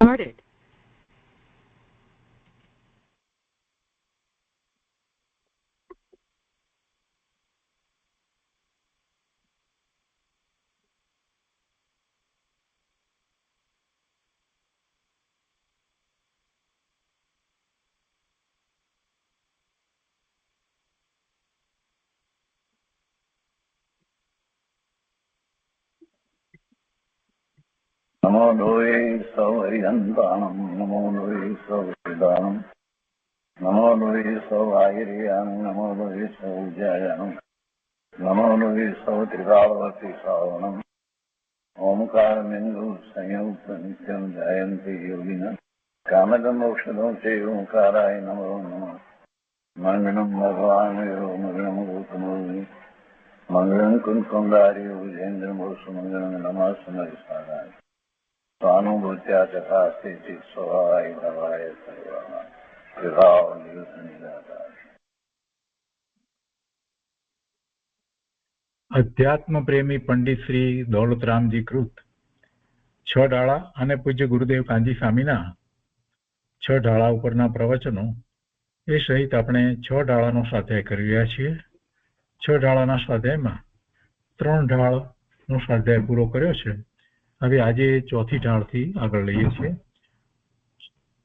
started. नमो लोये सौहरिहन्ताणं नमो लोये सौहृदानं नमो लोये सौभागिर्यानं नमो लोये सौज्यायानं नमो लोये सौत्रिकावती सावनं ओंकारमिन्दु संयुक्त नित्यं जयन्ति योगिनः कामदमोक्षदं चैवोंकाराय नमो नमः मङ्गलं भगवान् यो मङ्गलं गौतमोऽग्नि मङ्गलं कुन्कुन्दार्यो विजेन्द्रमोसुमङ्गलं नमः समरिसाराय स्वानुभूत्या तथा स्थिति स्वभावाय भवाय सर्वाः विभाव निदाता। અધ્યાત્મ પ્રેમી પંડિત શ્રી દોલતરામજી કૃત છ ઢાળા અને પૂજ્ય ગુરુદેવ કાંજી સ્વામીના છ ઢાળા ઉપરના પ્રવચનો એ સહિત આપણે છ ઢાળાનો સ્વાધ્યાય કરી રહ્યા છીએ. છ ઢાળાના સ્વાધ્યાયમાં 3 ઢાળનો સ્વાધ્યાય પૂરો કર્યો છે. હવે આજે ચોથી ઢાળથી આગળ લઈએ છીએ.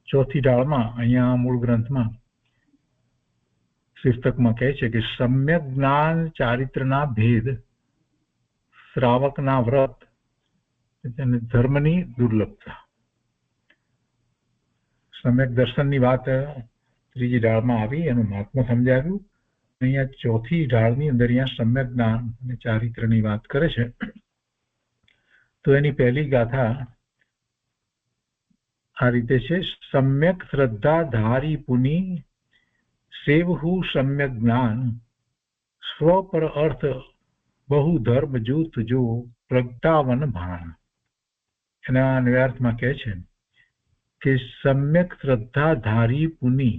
ચોથી ઢાળમાં અહીંયા મૂળ ગ્રંથમાં શીર્ષકમાં કહે છે કે સમ્યક જ્ઞાન ચારિત્રના ભેદ, શ્રાવકના વ્રત અને ધર્મની દુર્લભતા. સમ્યક દર્શનની વાત ત્રીજી ઢાળમાં આવી, એનું મહાત્મ્ય સમજાવ્યું. અહીંયા ચોથી ઢાળની અંદર અહીંયા સમ્યક જ્ઞાન અને ચારિત્રની વાત કરે છે. તો એની પહેલી ગાથા આ રીતે છે: સમ્યક શ્રદ્ધા ધારી પુની સેવહુ સમ્યક જ્ઞાન સ્વ પર અર્થ બહુ ધર્મ જૂથ જો પ્રગટાવન ભાન. એના અન્વયાર્થમાં કહે છે કે સમ્યક શ્રદ્ધા ધારી પુની,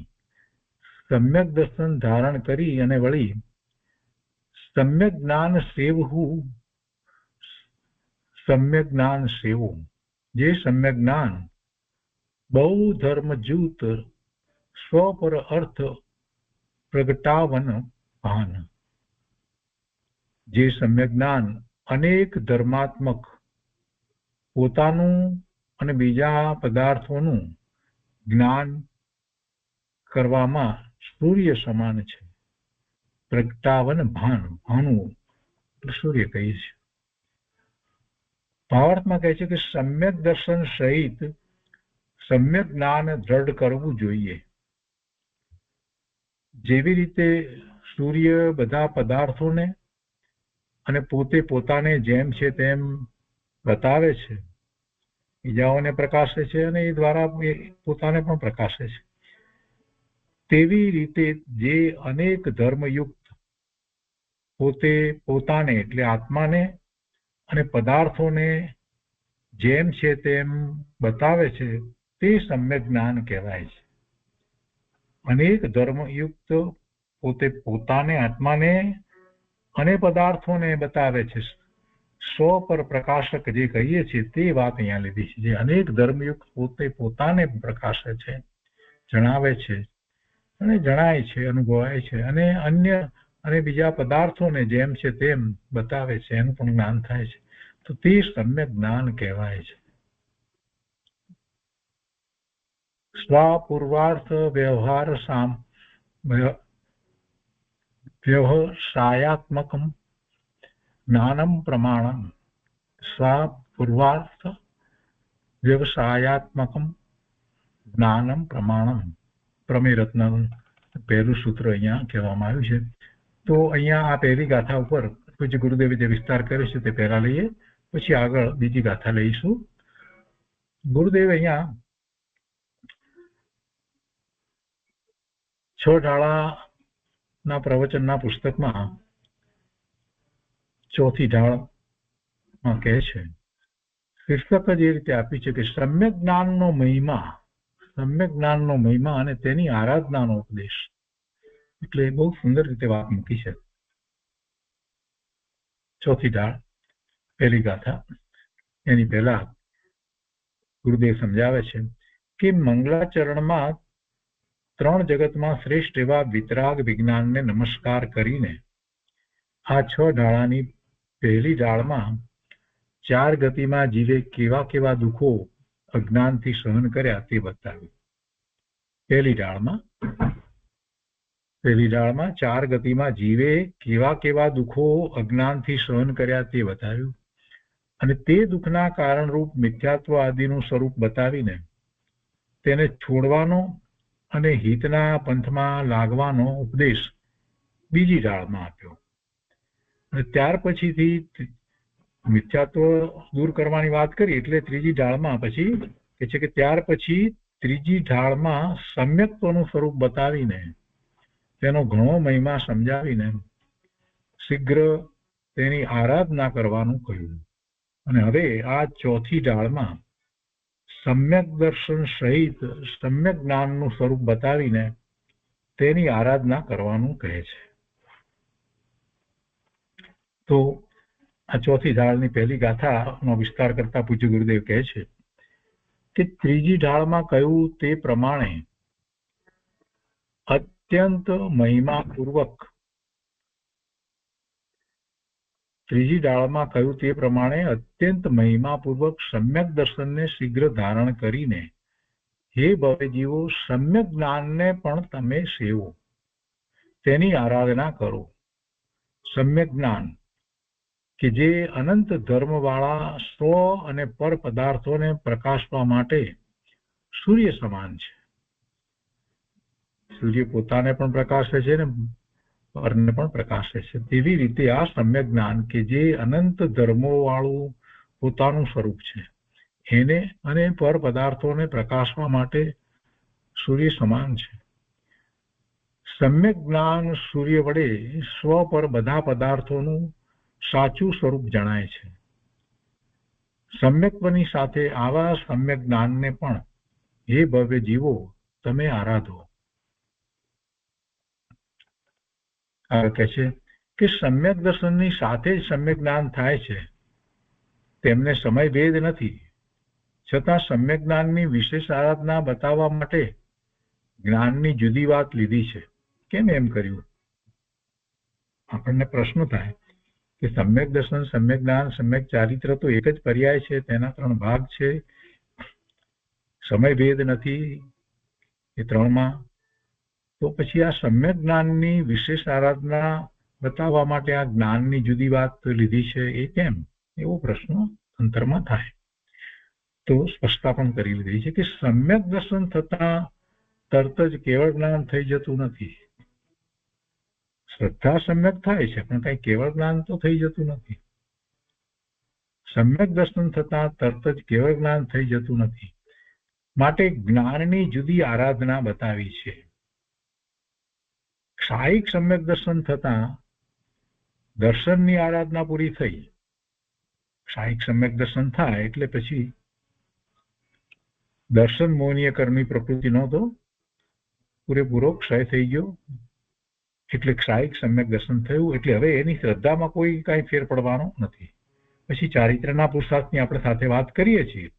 સમ્યક દર્શન ધારણ કરી અને વળી સમ્યક જ્ઞાન સેવહુ, સમ્યક જ્ઞાન સેવો, જે સમ્યક જ્ઞાન બહુ ધર્મ જૂથ સ્વ પર અર્થ પ્રગટાવન ભાન. જે સમ્યક જ્ઞાન અનેક ધર્માત્મક પોતાનું અને બીજા પદાર્થોનું જ્ઞાન કરવામાં સૂર્ય સમાન છે. પ્રગટાવન ભાન, ભાનું સૂર્ય કહીએ છીએ. ભાવાર્થમાં કહે છે કે સમ્યક દર્શન સહિત સમ્યક જ્ઞાન દ્રઢ કરવું જોઈએ. જેવી રીતે સૂર્ય બધા પદાર્થોને અને પોતે પોતાને જેમ છે તેમ બતાવે છે, બીજાઓને પ્રકાશે છે અને એ દ્વારા પોતાને પણ પ્રકાશે છે, તેવી રીતે જે અનેક ધર્મયુક્ત પોતે પોતાને એટલે આત્માને અને પદાર્થોને જેમ છે તેમ બતાવે છે, તે સમ્યક જ્ઞાન કહેવાય છે. અનેક ધર્મયુક્ત પોતે પોતાને, આત્માને અને પદાર્થોને બતાવે છે, સ્વ પર પ્રકાશક જે કહીએ છીએ તે વાત અહીંયા લીધી છે. જે અનેક ધર્મયુક્ત પોતે પોતાને પ્રકાશે છે, જણાવે છે અને જણાય છે, અનુભવાય છે, અને અન્ય અને બીજા પદાર્થોને જેમ છે તેમ બતાવે છે, એનું પણ જ્ઞાન થાય છે. તો તે સમ્યક જ્ઞાન કહેવાય છે. સ્વપૂર્વાર્થ વ્યવસાયાત્મકમ જ્ઞાનમ પ્રમાણમ. સ્વપૂર્વાર્થ વ્યવસાયાત્મકમ જ્ઞાનમ પ્રમાણમ. પ્રમેય રત્ન પહેલું સૂત્ર અહીંયા કહેવામાં આવ્યું છે. તો અહીંયા આ પહેલી ગાથા ઉપર પૂજ્ય ગુરુદેવે જે વિસ્તાર કર્યો છે તે પહેલા લઈએ, પછી આગળ બીજી ગાથા લઈશું. ગુરુદેવ અહીંયા 6 ઢાળાના પ્રવચનના પુસ્તકમાં ચોથી ઢાળમાં કહે છે, શીર્ષક જ એ રીતે આપ્યું છે કે સમ્યક જ્ઞાનનો મહિમા, સમ્યક જ્ઞાનનો મહિમા અને તેની આરાધનાનો ઉપદેશ. એટલે બહુ સુંદર રીતે વાત મૂકી છે. ચોથી ઢાળ પહેલી ગાથા, એની પહેલા ગુરુદેવ સમજાવે છે કે મંગલાચરણમાં 3 જગતમાં શ્રેષ્ઠ એવા વિતરાગ વિજ્ઞાનને નમસ્કાર કરીને આ 6 ઢાળાની પહેલી ઢાળમાં 4 ગતિમાં જીવે કેવા કેવા દુઃખો અજ્ઞાનથી સહન કર્યા તે બતાવ્યું. પહેલી ઢાળમાં 4 ગતિમાં જીવે કેવા કેવા દુઃખો અજ્ઞાનથી સહન કર્યા તે બતાવ્યું અને તે દુઃખના કારણરૂપ મિથ્યાત્વ આદિનું સ્વરૂપ બતાવીને તેને છોડવાનો અને હિતના પંથમાં લાગવાનો ઉપદેશ બીજી ઢાળમાં આપ્યો. અને ત્યાર પછીથી મિથ્યાત્વ દૂર કરવાની વાત કરી એટલે ત્રીજી ઢાળમાં પછી કે છે કે ત્યાર પછી ત્રીજી ઢાળમાં સમ્યક્ત્વનું સ્વરૂપ બતાવીને તેનો ઘણો મહિમા સમજાવીને શીઘ્ર તેની આરાધના કરવાનું કહ્યું. અને હવે આ ચોથી ઢાળમાં સમ્યક દર્શન સહિત સમ્યક જ્ઞાનનું સ્વરૂપ બતાવીને તેની આરાધના કરવાનું કહે છે. તો આ ચોથી ઢાળની પહેલી ગાથાનો વિસ્તાર કરતા પૂજ્ય ગુરુદેવ કહે છે કે ત્રીજી ઢાળમાં કહ્યું તે પ્રમાણે અત્યંત મહિમાપૂર્વક સમ્યક દર્શનને શીઘ્ર ધારણ કરીને હે ભવજીવો સમ્યક જ્ઞાનને પણ તમે સેવો, તેની આરાધના કરો. સમ્યક જ્ઞાન કે જે અનંત ધર્મવાળા સ્વ અને પર પદાર્થોને પ્રકાશવા માટે સૂર્ય સમાન છે. સૂર્ય પોતાને પણ પ્રકાશે છે ને પરને પણ પ્રકાશે છે. તેવી રીતે આ સમ્યક જ્ઞાન કે જે અનંત ધર્મો વાળું પોતાનું સ્વરૂપ છે એને અને પર પદાર્થોને પ્રકાશવા માટે સૂર્ય સમાન છે. સમ્યક જ્ઞાન સૂર્ય વડે સ્વ પર બધા પદાર્થોનું સાચું સ્વરૂપ જણાય છે. સમ્યકત્વની સાથે આવા સમ્યક જ્ઞાનને પણ હે ભવ્ય જીવો તમે આરાધો. કહે છે કે સમ્યક દર્શનની સાથે જ સમ્યક જ્ઞાન થાય છે તેમને સમય ભેદ નથી, છતાં સમ્યક જ્ઞાનની વિશેષ આરાધના બતાવવા માટે જ્ઞાનની જુદી વાત લીધી છે. કેમ એમ કર્યું? આપણને પ્રશ્ન થાય કે સમ્યક દર્શન, સમ્યક જ્ઞાન, સમ્યક ચારિત્ર તો એક જ પર્યાય છે, તેના 3 ભાગ છે, સમય ભેદ નથી એ 3માં. તો પછી આ સમ્યક જ્ઞાનની વિશેષ આરાધના બતાવવા માટે આ જ્ઞાનની જુદી વાત લીધી છે એ કેમ? એવો પ્રશ્ન અંતરમાં થાય. તો સ્પષ્ટતા પણ કરી લીધી છે કે સમ્યક દર્શન થતા તરત જ કેવળ જ્ઞાન થઈ જતું નથી. શ્રદ્ધા સમ્યક થાય છે પણ કઈ કેવળ જ્ઞાન તો થઈ જતું નથી. સમ્યક દર્શન થતા તરત જ કેવળ જ્ઞાન થઈ જતું નથી, માટે જ્ઞાનની જુદી આરાધના બતાવી છે. ક્ષાયિક સમ્યક દર્શન થતા દર્શનની આરાધના પૂરી થઈ. ક્ષાયિક સમ્યક દર્શન થાય એટલે પછી દર્શન મોહનીય કર્મની પ્રકૃતિનો તો પૂરેપૂરો ક્ષય થઈ ગયો, એટલે ક્ષાયિક સમ્યક દર્શન થયું. એટલે હવે એની શ્રદ્ધામાં કોઈ કાંઈ ફેર પડવાનો નથી. પછી ચારિત્રના પુરુષાર્થની આપણે સાથે વાત કરીએ છીએ,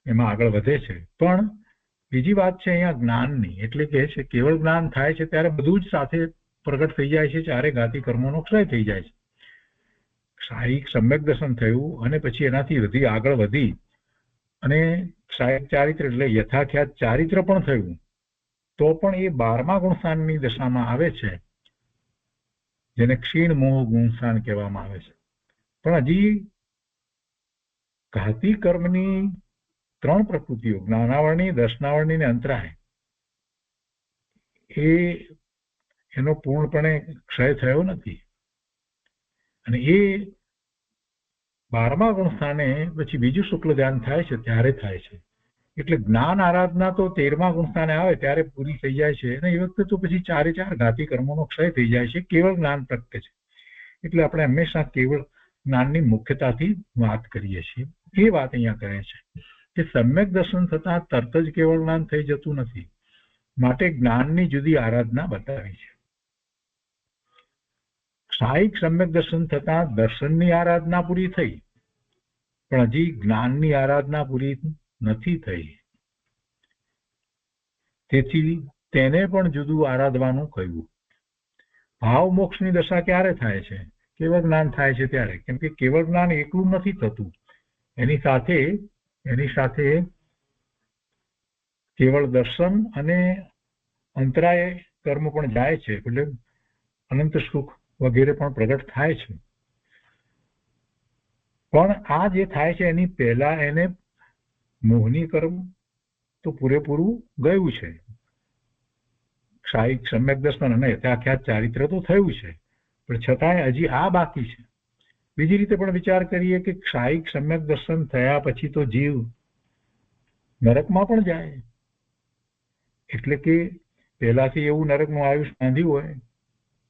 એમાં આગળ વધે છે. પણ બીજી વાત છે અહીંયા જ્ઞાનની, એટલે કે છે કેવળ જ્ઞાન થાય છે ત્યારે બધું જ સાથે પ્રગટ થઈ જાય છે, ચારે ઘાતી કર્મોનો ક્ષય થઈ જાય છે. ક્ષાયિક સમ્યક દર્શન થયું અને પછી એનાથી વધી આગળ વધી અને ક્ષાયિક ચારિત્ર એટલે યથાખ્યાત ચારિત્ર પણ થયું, તો પણ એ 12મા ગુણસ્થાનની દશામાં આવે છે, જેને ક્ષીણ મોહ ગુણસ્થાન કહેવામાં આવે છે. પણ હજી ઘાતી કર્મની 3 પ્રકૃતિઓ, જ્ઞાનાવરણી, દર્શનાવરણી ને અંતરાય, એનો પૂર્ણપણે ક્ષય થયો નથી. અને એ 12મા ગુણસ્થાને પછી બીજું શુક્લ ધ્યાન થાય છે ત્યારે થાય છે. એટલે જ્ઞાન આરાધના તો 13મા ગુણસ્થાને આવે ત્યારે પૂરી થઈ જાય છે, અને એ વખતે તો પછી 4 ઘાતી કર્મોનો ક્ષય થઈ જાય છે, કેવળ જ્ઞાન પ્રગટે છે. એટલે આપણે હંમેશા કેવળ જ્ઞાનની મુખ્યતાથી વાત કરીએ છીએ. એ વાત અહીંયા કરે છે કે સમ્યક દર્શન થતા તરત જ કેવળ જ્ઞાન થઈ જતું નથી, માટે જ્ઞાનની જુદી આરાધના બતાવી છે. ક્ષાયિક સમ્યક દર્શન થતા દર્શનની આરાધના પૂરી થઈ પણ હજી જ્ઞાનની આરાધના પૂરી નથી થઈ, તેથી તેને પણ જુદું આરાધવાનું કહ્યું. ભાવ મોક્ષની દશા ક્યારે થાય છે? કેવળ જ્ઞાન થાય છે ત્યારે. કેમ કે કેવળ જ્ઞાન એકલું નથી થતું, એની સાથે કેવળ દર્શન અને અંતરાય કર્મ પણ જાય છે, એટલે અનંત સુખ વગેરે પણ પ્રગટ થાય છે. પણ આ જે થાય છે એની પહેલા એને મોહની કર્મ તો પૂરેપૂરું ગયું છે. ક્ષાયિક સમ્યક દર્શન અને યથાખ્યાત ચારિત્ર તો થયું છે, પણ છતાંય હજી આ બાકી છે. બીજી રીતે પણ વિચાર કરીએ કે ક્ષાયિક સમ્યક દર્શન થયા પછી તો જીવ નરકમાં પણ જાય, એટલે કે પહેલાથી એવું નરકનું આયુષ બાંધ્યું હોય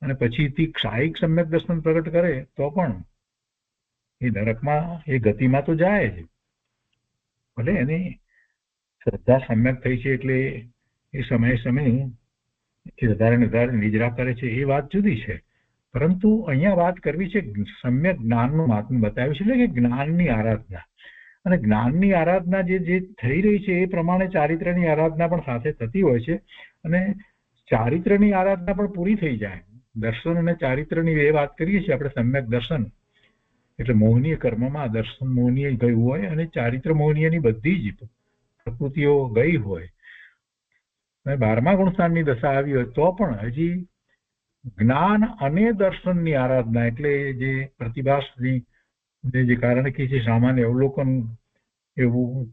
અને પછીથી ક્ષાયિક સમ્યક દર્શન પ્રગટ કરે તો પણ એ નરકમાં એ ગતિમાં તો જાય જ. ભલે એની શ્રદ્ધા સમ્યક થઈ છે એટલે એ સમયે એ વધારે નિદ્રા કરે છે, એ વાત જુદી છે. પરંતુ અહીંયા વાત કરવી છે સમ્યક જ્ઞાનનું મહાત્મ્ય બતાવ્યું છે, એટલે કે જ્ઞાનની આરાધના. અને જ્ઞાનની આરાધના જે થઈ રહી છે એ પ્રમાણે ચારિત્રની આરાધના પણ સાથે થતી હોય છે, અને ચારિત્રની આરાધના પણ પૂરી થઈ જાય. દર્શન અને ચારિત્રની એ વાત કરીએ છીએ આપણે, સમ્યક દર્શન એટલે મોહનીય કર્મમાં દર્શન મોહનીય ગયું હોય અને ચારિત્ર મોહનીયની બધી જ પ્રકૃતિઓ ગઈ હોય, અને 12મા ગુણસ્થાનની દશા આવી હોય તો પણ હજી જ્ઞાન અને દર્શનની આરાધના, એટલે જે પ્રતિભાસની જે કારણ કે છે સામાન્ય અવલોકન એવું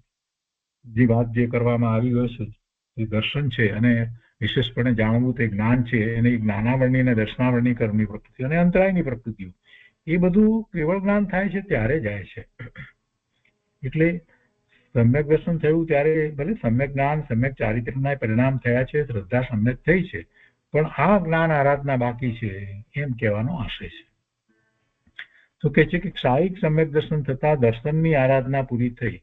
જે વાત જે કરવામાં આવી હોય છે એ દર્શન છે, અને વિશેષપણે જાણવું તે જ્ઞાન છે. એને જ્ઞાનાવરણી અને દર્શનાવરણી કર્મની પ્રકૃતિ અને અંતરાયની પ્રકૃતિઓ, એ બધું કેવળ જ્ઞાન થાય છે ત્યારે જાય છે. એટલે સમ્યક દર્શન થયું ત્યારે ભલે સમ્યક જ્ઞાન સમ્યક ચારિત્રના પરિણામ થયા છે, શ્રદ્ધા સમ્યક થઈ છે, પણ આ જ્ઞાન આરાધના બાકી છે એમ કહેવાનો આશય છે. તો કે છે કે ક્ષાયિક સમ્યક દર્શન થતા દર્શનની આરાધના પૂરી થઈ,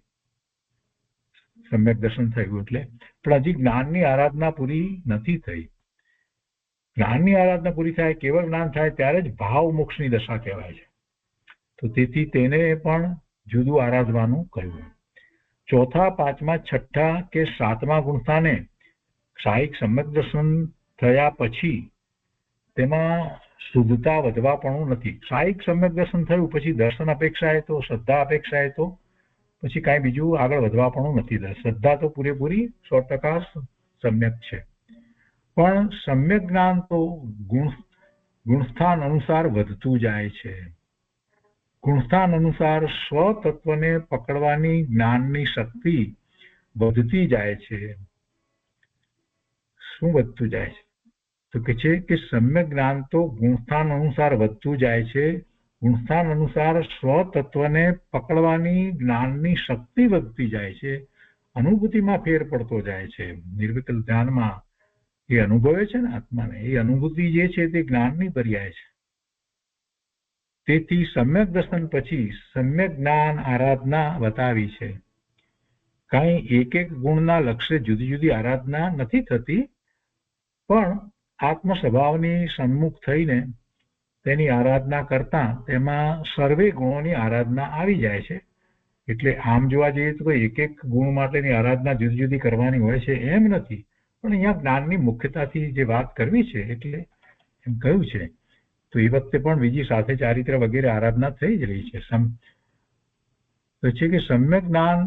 સમ્યક દર્શન થયું એટલે, પણ હજી જ્ઞાનની આરાધના પૂરી નથી થઈ. જ્ઞાનની આરાધના પૂરી થાય, કેવળ જ્ઞાન થાય ત્યારે જ ભાવ મોક્ષની દશા કહેવાય છે. તો તેથી તેને પણ જુદું આરાધવાનું કહ્યું. ચોથા, પાંચમા, છઠ્ઠા કે સાતમા ગુણસ્થાને ક્ષાયિક સમ્યક દર્શન થયા પછી તેમાં શુદ્ધતા વધવાપણું નથી. ક્ષાયિક સમ્યક દર્શન થયું પછી દર્શન અપેક્ષાએ તો, શ્રદ્ધા અપેક્ષાએ તો પછી કાંઈ બીજું આગળ વધવાપણું નથી. શ્રદ્ધા તો પૂરેપૂરી 100% સમ્યક છે, પણ સમ્યક જ્ઞાન તો ગુણસ્થાન અનુસાર વધતું જાય છે. ગુણસ્થાન અનુસાર સ્વતત્વને પકડવાની જ્ઞાનની શક્તિ વધતી જાય છે. શું વધતું જાય છે? તો કે છે કે સમ્યક જ્ઞાન તો ગુણસ્થાન અનુસાર વધતું જાય છે. ગુણસ્થાન અનુસાર સ્વતત્વને પકડવાની જ્ઞાનની શક્તિ વધતી જાય છે. અનુભૂતિમાં ફેર પડતો જાય છે. નિર્વિકલ્પ ધ્યાનમાં એ અનુભવે છે ને આત્માને, એ અનુભૂતિ જે છે તે જ્ઞાનની પર્યાય છે. તેથી સમ્યક દર્શન પછી સમ્યક જ્ઞાન આરાધના બતાવી છે. કાંઈ એક એક ગુણના લક્ષ્ય જુદી જુદી આરાધના નથી થતી, પણ આત્મ સ્વભાવની સન્મુખ થઈને તેની આરાધના કરતા તેમાં સર્વે ગુણોની આરાધના આવી જાય છે. એટલે આમ જોવા જઈએ તો એક એક ગુણ માટેની આરાધના જુદી જુદી કરવાની હોય છે એમ નથી, પણ અહીંયા જ્ઞાનની મુખ્યતાથી જે વાત કરવી છે એટલે એમ કહ્યું છે. તો એ વખતે પણ બીજી સાથે ચારિત્ર વગેરે આરાધના થઈ જ રહી છે. તો છે કે સમ્યક જ્ઞાન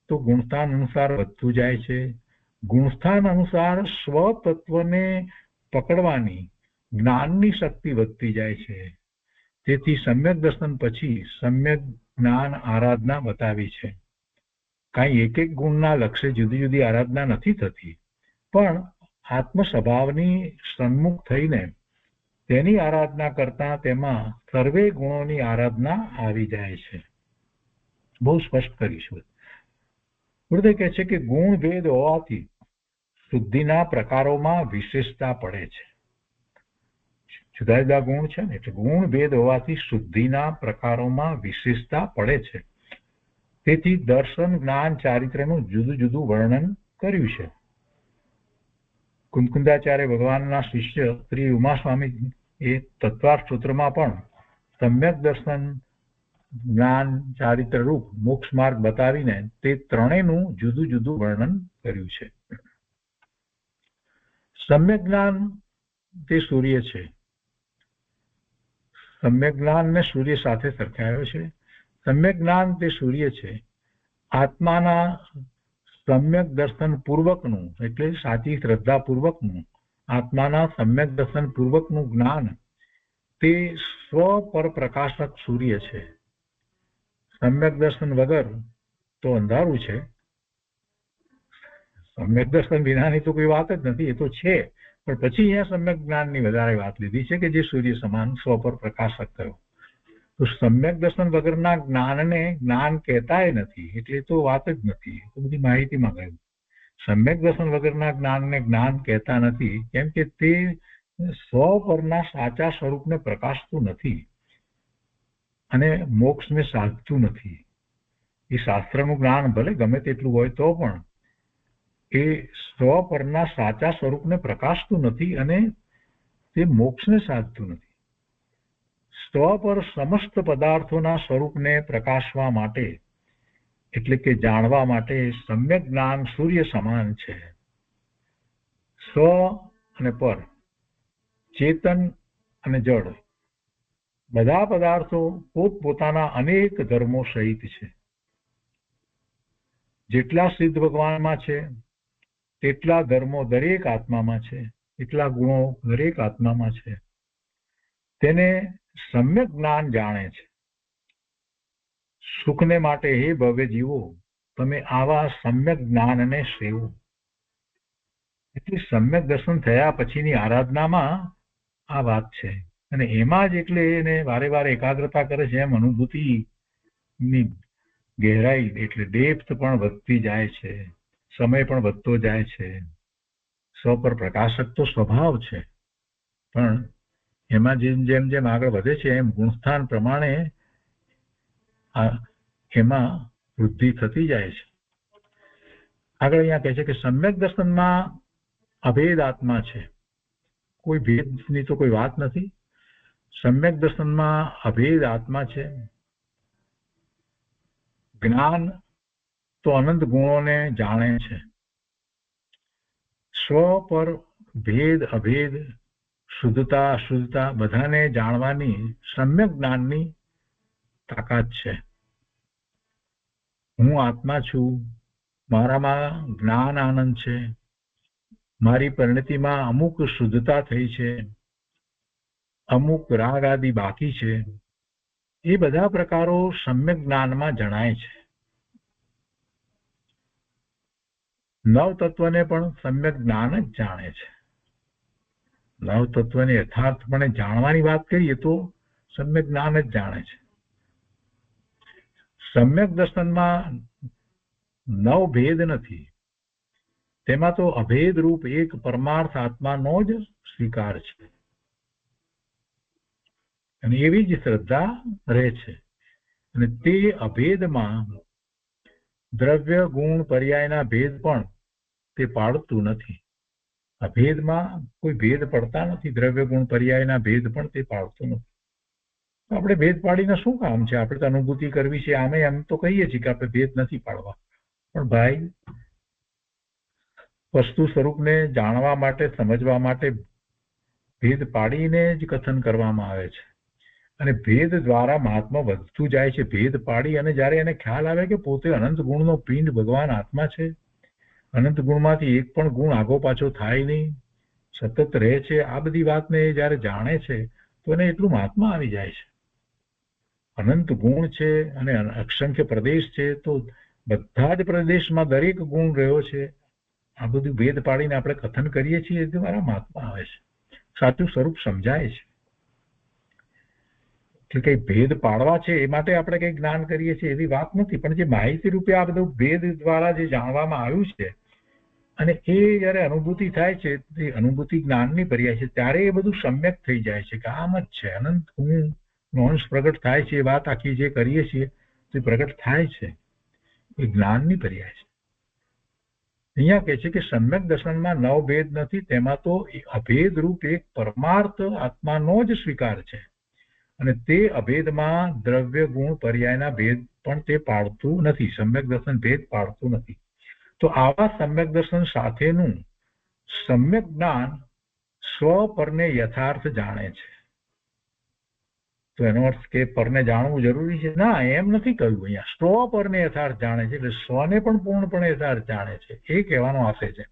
તો ગુણસ્થાન અનુસાર વધતું જાય છે. ગુણસ્થાન અનુસાર સ્વતત્વને પકડવાની જ્ઞાનની શક્તિ વધતી જાય છે. તેથી સમ્યક દર્શન પછી સમ્યક જ્ઞાન આરાધના બતાવી છે. કાંઈ એક એક ગુણના લક્ષ્ય જુદી જુદી આરાધના નથી થતી, પણ આત્મ સ્વભાવની સન્મુખ થઈને તેની આરાધના કરતા તેમાં સર્વે ગુણોની આરાધના આવી જાય છે. બહુ સ્પષ્ટ કરીશું. હૃદય કહે છે કે ગુણ ભેદ હોવાથી શુદ્ધિના પ્રકારોમાં વિશેષતા પડે છે. જુદા જુદા ગુણ છે ને, એટલે ગુણ ભેદ હોવાથી શુદ્ધિના પ્રકારોમાં વિશેષતા પડે છે. તેથી દર્શન જ્ઞાન ચારિત્રનું જુદું જુદું વર્ણન કર્યું છે. કુંકુંદાચાર્ય ભગવાનના શિષ્ય શ્રી ઉમા સ્વામી એ તત્વાર્થ સૂત્રમાં પણ સમ્યક દર્શન જ્ઞાન, ચારિત્ર રૂપ મોક્ષ માર્ગ બતાવીને તે ત્રણેયનું જુદું જુદું વર્ણન કર્યું છે. સમ્યક જ્ઞાન તે સૂર્ય છે. સમ્યક જ્ઞાન ને સૂર્ય સાથે સરખાયો છે. સમ્યક જ્ઞાન તે સૂર્ય છે. આત્માના સમ્યક દર્શન પૂર્વકનું એટલે સાચી શ્રદ્ધા પૂર્વકનું, આત્માના સમ્યક દર્શન પૂર્વકનું જ્ઞાન તે સ્વ પર પ્રકાશક સૂર્ય છે. સમ્યક દર્શન વગર તો અંધારું છે. સમ્યક દર્શન વિનાની તો કોઈ વાત જ નથી, એ તો છે. પણ પછી અહીંયા સમ્યક જ્ઞાનની વધારે વાત લીધી છે કે જે સૂર્ય સમાન સ્વ પર પ્રકાશક થયો. તો સમ્યક દર્શન વગરના જ્ઞાનને જ્ઞાન કહેતાય નથી, એટલે તો વાત જ નથી. તો બધી માહિતીમાં ગયું. સમ્યક દર્શન વગરના જ્ઞાનને જ્ઞાન કહેતા નથી, કેમ કે તે સ્વ પરના સાચા સ્વરૂપને પ્રકાશતું નથી અને મોક્ષને સાધતું નથી. એ શાસ્ત્રનું જ્ઞાન ભલે ગમે તેટલું હોય તો પણ એ સ્વ પરના સાચા સ્વરૂપને પ્રકાશતું નથી અને તે મોક્ષને સાધતું નથી. સ્વ પર સમસ્ત પદાર્થોના સ્વરૂપને પ્રકાશવા માટે એટલે કે જાણવા માટે સમ્યક જ્ઞાન સૂર્ય સમાન છે. સ્વ અને પર, ચેતન અને જડ બધા પદાર્થો પોતપોતાના અનેક ધર્મો સહિત છે. જેટલા સિદ્ધ ભગવાનમાં છે તેટલા ધર્મો દરેક આત્મામાં છે, એટલા ગુણો દરેક આત્મામાં છે. તેને સમ્યક જ્ઞાન જાણે છે. સુખને માટે હે ભવ્ય જીવો, તમે આવા સમ્યક જ્ઞાનને સેવો. એટલે સમ્યક દર્શન થયા પછીની આરાધનામાં આ વાત છે. અને એમાં જ એટલે એને વારે વારે એકાગ્રતા કરે છે, એમ અનુભૂતિની ગહેરાઈ એટલે ડેપ્થ પણ વધતી જાય છે, સમય પણ વધતો જાય છે. સ્વ પર પ્રકાશક તો સ્વભાવ છે, પણ એમાં જેમ જેમ જેમ આગળ વધે છે એમ ગુણસ્થાન પ્રમાણે એમાં વૃદ્ધિ થતી જાય છે. આગળ અહીંયા કહે છે કે સમ્યક દર્શનમાં અભેદ આત્મા છે. કોઈ ભેદની તો કોઈ વાત નથી. સમ્યક દર્શનમાં અભેદ આત્મા છે. જ્ઞાન તો અનંત ગુણોને જાણે છે. સ્વ પર ભેદ અભેદ, શુદ્ધતા અશુદ્ધતા બધાને જાણવાની સમ્યક જ્ઞાનની તાકાત છે. હું આત્મા છું, મારામાં જ્ઞાન આનંદ છે, મારી પરિણતિમાં અમુક શુદ્ધતા થઈ છે, અમુક રાગ આદિ બાકી છે. એ બધા પ્રકારો સમ્યક જ્ઞાનમાં જણાય છે. નવ તત્વને પણ સમ્યક જ્ઞાન જ જાણે છે. નવ તત્વને યથાર્થપણે જાણવાની વાત કરીએ તો સમ્યક જ્ઞાન જ જાણે છે. સમ્યક દર્શનમાં નવ ભેદ નથી, તેમાં તો અભેદ રૂપ એક પરમાર્થ આત્માનો જ સ્વીકાર છે. અને એવી જ શ્રદ્ધા રહે છે. અને તે અભેદમાં દ્રવ્ય ગુણ પર્યાયના ભેદ પણ તે પાડતું નથી. અભેદમાં કોઈ ભેદ પડતા નથી. દ્રવ્ય ગુણ પર્યાયના ભેદ પણ તે પાડતું નથી. આપણે ભેદ પાડીને શું કામ છે? આપણે તો અનુભૂતિ કરવી છે. આમે એમ તો કહીએ છીએ કે આપણે ભેદ નથી પાડવા, પણ ભાઈ વસ્તુ સ્વરૂપને જાણવા માટે, સમજવા માટે ભેદ પાડીને જ કથન કરવામાં આવે છે. અને ભેદ દ્વારા મહાત્મા વધતું જાય છે. ભેદ પાડી અને જ્યારે એને ખ્યાલ આવે કે પોતે અનંત ગુણનો પિંડ ભગવાન આત્મા છે, અનંત ગુણમાંથી એક પણ ગુણ આગો પાછો થાય નહીં, સતત રહે છે, આ બધી વાતને જ્યારે જાણે છે તો એને એટલું મહાત્મા આવી જાય છે. અનંત ગુણ છે અને અસંખ્ય પ્રદેશ છે, તો બધા જ પ્રદેશમાં દરેક ગુણ રહ્યો છે. આ બધું ભેદ પાડીને આપણે કથન કરીએ છીએ, એ દ્વારા મહાત્મા આવે છે, સાચું સ્વરૂપ સમજાય છે. કે કઈ ભેદ પાડવા છે એ માટે આપણે કઈ જ્ઞાન કરીએ છીએ એવી વાત નથી, પણ જે માહિતી રૂપે આ બધું ભેદ દ્વારા જે જાણવામાં આવ્યું છે અને એ જયારે અનુભૂતિ થાય છે, તે અનુભૂતિ જ્ઞાનની પર્યાય છે, ત્યારે એ બધું સમ્યક થઈ જાય છે કે આમ જ છે. અનંત હું અંશ પ્રગટ થાય છે, એ વાત આખી જે કરીએ છીએ તે પ્રગટ થાય છે, એ જ્ઞાનની પર્યાય છે. અહીંયા કહે છે કે સમ્યક દર્શનમાં નવ ભેદ નથી, તેમાં તો અભેદ રૂપ એક પરમાર્થ આત્માનો જ સ્વીકાર છે. અને તે અભેદમાં દ્રવ્ય ગુણ પર્યાયના ભેદ પણ તે પાડતું નથી, સમ્યક દર્શન ભેદ પાડતું નથી. તો આવા સમ્યક દર્શન સાથેનું સમ્યક જ્ઞાન સ્વ પરને યથાર્થ જાણે છે. તો એનો અર્થ કે પરને જાણવું જરૂરી છે? ના, એમ નથી કહ્યું. અહીંયા સ્વ પરને યથાર્થ જાણે છે, એટલે સ્વને પણ પૂર્ણપણે યથાર્થ જાણે છે, એ કહેવાનો આશય છે.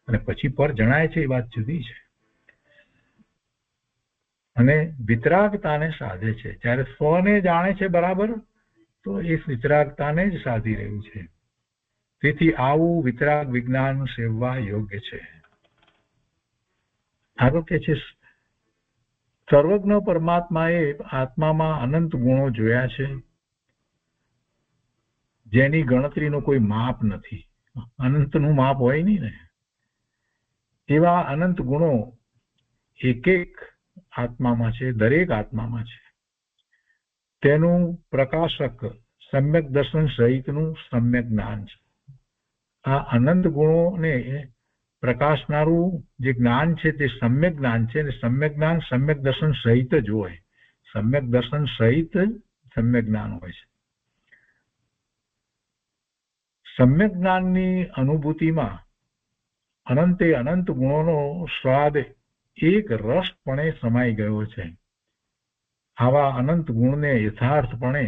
અને પછી પર જણાય છે એ વાત જુદી છે. અને વિતરાગતાને સાધે છે. જ્યારે સ્વને જાણે છે બરાબર, તો એ વિતરાગતાને જ સાધી રહ્યું છે. તેથી આવું વિતરાગ વિજ્ઞાન સેવવા યોગ્ય છે. આગળ કે છે, સર્વજ્ઞ પરમાત્માએ આત્મામાં અનંત ગુણો જોયા છે, જેની ગણતરીનો કોઈ માપ નથી. અનંતનું માપ હોય નહીં ને. એવા અનંત ગુણો એક એક આત્મામાં છે, દરેક આત્મામાં છે. તેનું પ્રકાશક સમ્યક દર્શન સહિતનું સમ્યક જ્ઞાન છે. આ અનંત ગુણોને પ્રકાશનારું જે જ્ઞાન છે તે સમ્યક જ્ઞાન છે, અને સમ્યક જ્ઞાન સમ્યક દર્શન સહિત જ હોય. સમ્યક દર્શન સહિત જ સમ્યક જ્ઞાન હોય છે. સમ્યક જ્ઞાનની અનુભૂતિમાં અનંતે અનંત ગુણોનો સ્વાદ એક રસપણે સમાઈ ગયો છે. આવા અનંત ગુણને યથાર્થપણે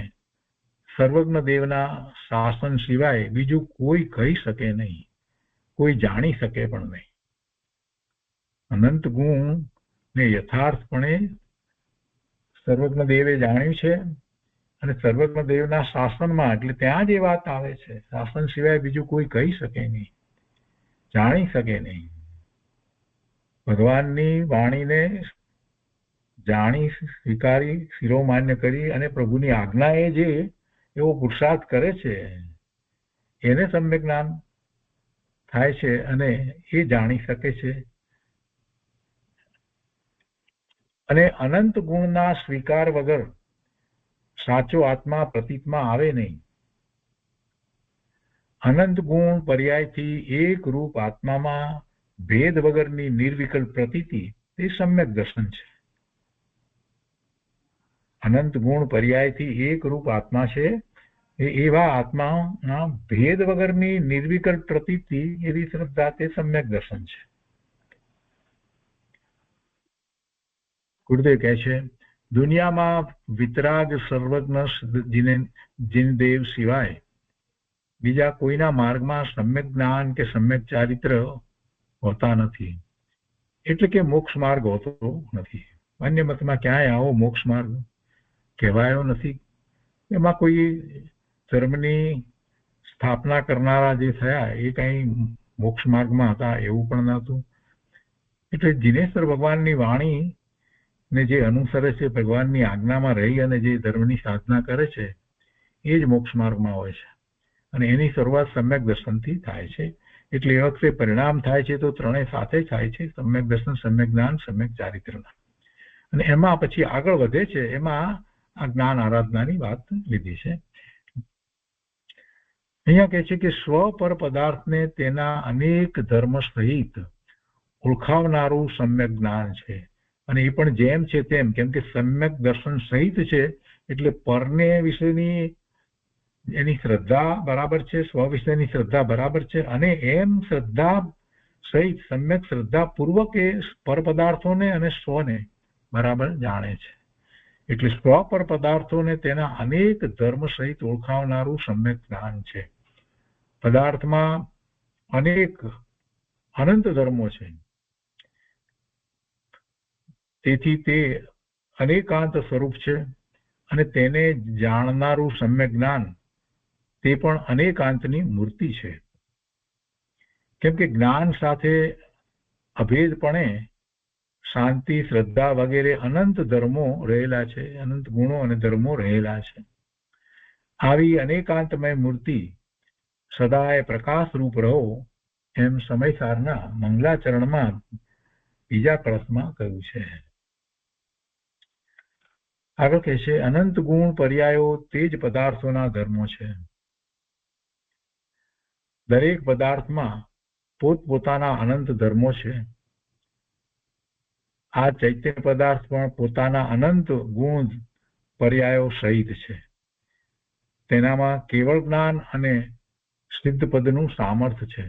સર્વજ્ઞ દેવના શાસન સિવાય બીજું કોઈ કહી શકે નહીં, કોઈ જાણી શકે પણ નહીં. અનંત ગુણ ને યથાર્થપણે સર્વજ્ઞ દેવે જાણ્યું છે, અને સર્વજ્ઞ દેવના શાસનમાં, એટલે ત્યાં જ એ વાત આવે છે. શાસન સિવાય બીજું કોઈ કહી શકે નહીં, જાણી શકે નહીં. ભગવાનની વાણીને જાણી, સ્વીકારી, શિરોમાન્ય કરી અને પ્રભુની આજ્ઞાએ જે એવો પુરુષાર્થ કરે છે એને સમ્યક જ્ઞાન થાય છે, અને એ જાણી શકે છે. અને અનંત ગુણના સ્વીકાર વગર સાચો આત્મા પ્રતીતમાં આવે નહીં. અનંત ગુણ પર્યાયથી એક રૂપ આત્મામાં ભેદ વગરની નિર્વિકલ્પ પ્રતીતિ તે સમ્યક દર્શન છે. અનંત ગુણ પર્યાયથી એક રૂપ આત્મા છે, એવા આત્માના ભેદ વગરની નિર્વિકલ્પ પ્રતીતિ એવી શ્રદ્ધા તે સમ્યક દર્શન છે. ગુરુદેવ કહે છે, દુનિયામાં વિતરાગ સર્વજ્ઞ જીનદેવ સિવાય બીજા કોઈના માર્ગમાં સમ્યક જ્ઞાન કે સમ્યક ચારિત્ર હોતા નથી, એટલે કે મોક્ષ માર્ગ હોતો નથી. અન્ય મતમાં ક્યાંય આવો મોક્ષ માર્ગ કહેવાયો નથી. એમાં કોઈ ધર્મની સ્થાપના કરનારા જે થયા એ કઈ મોક્ષ માર્ગમાં હતા એવું પણ નહોતું. એટલે જિનેશ્વર ભગવાનની વાણી ને જે અનુસરે છે, ભગવાનની આજ્ઞામાં રહી અને જે ધર્મની સાધના કરે છે, એ જ મોક્ષ માર્ગમાં હોય છે. અને એની શરૂઆત સમ્યક દર્શનથી થાય છે. એટલે એ વખતે પરિણામ થાય છે તો ત્રણેય સાથે થાય છે, સમ્યક દર્શન, સમ્યક જ્ઞાન, સમ્યક ચારિત્રના. અને એમાં પછી આગળ વધે છે, એમાં આ જ્ઞાન આરાધનાની વાત લીધી છે. અહીંયા કહે છે કે સ્વ પર પદાર્થને તેના અનેક ધર્મ સહિત ઓળખાવનારું સમ્યક જ્ઞાન છે. અને એ પણ જેમ છે તેમ, કેમ કે સમ્યક દર્શન સહિત છે એટલે પરને વિશેની એની શ્રદ્ધા બરાબર છે, સ્વ વિશેની શ્રદ્ધા બરાબર છે, અને એમ શ્રદ્ધા સહિત સમ્યક શ્રદ્ધા પૂર્વક એ પર પદાર્થોને અને સ્વને બરાબર જાણે છે. એટલે સ્વ પર પદાર્થોને તેના અનેક ધર્મ સહિત ઓળખાવનારું સમ્યક જ્ઞાન છે. પદાર્થમાં અનેક અનંત ધર્મો છે, તેથી તે અનેકાંત સ્વરૂપ છે, અને તેને જાણનારું સમ્યક જ્ઞાન તે પણ અનેકાંતની મૂર્તિ છે. કેમ કે જ્ઞાન સાથે અભેદપણે શાંતિ, શ્રદ્ધા વગેરે અનંત ધર્મો રહેલા છે, અનંત ગુણો અને ધર્મો રહેલા છે. આવી અનેકાંતમય મૂર્તિ સદાય પ્રકાશ રૂપ રહો, એમ સમયસારના મંગલાચરણમાં બીજા કળશમાં કહ્યું છે. આગળ કહે છે, અનંત ગુણ પર્યાયો તે જ પદાર્થોના ધર્મો છે. દરેક પદાર્થમાં પોતપોતાના અનંત ધર્મો છે. આ ચૈતન્ય પદાર્થ પણ પોતાના અનંત ગુણ પર્યાયો સહિત છે. તેનામાં કેવળ જ્ઞાન અને સિદ્ધ પદનું સામર્થ્ય છે.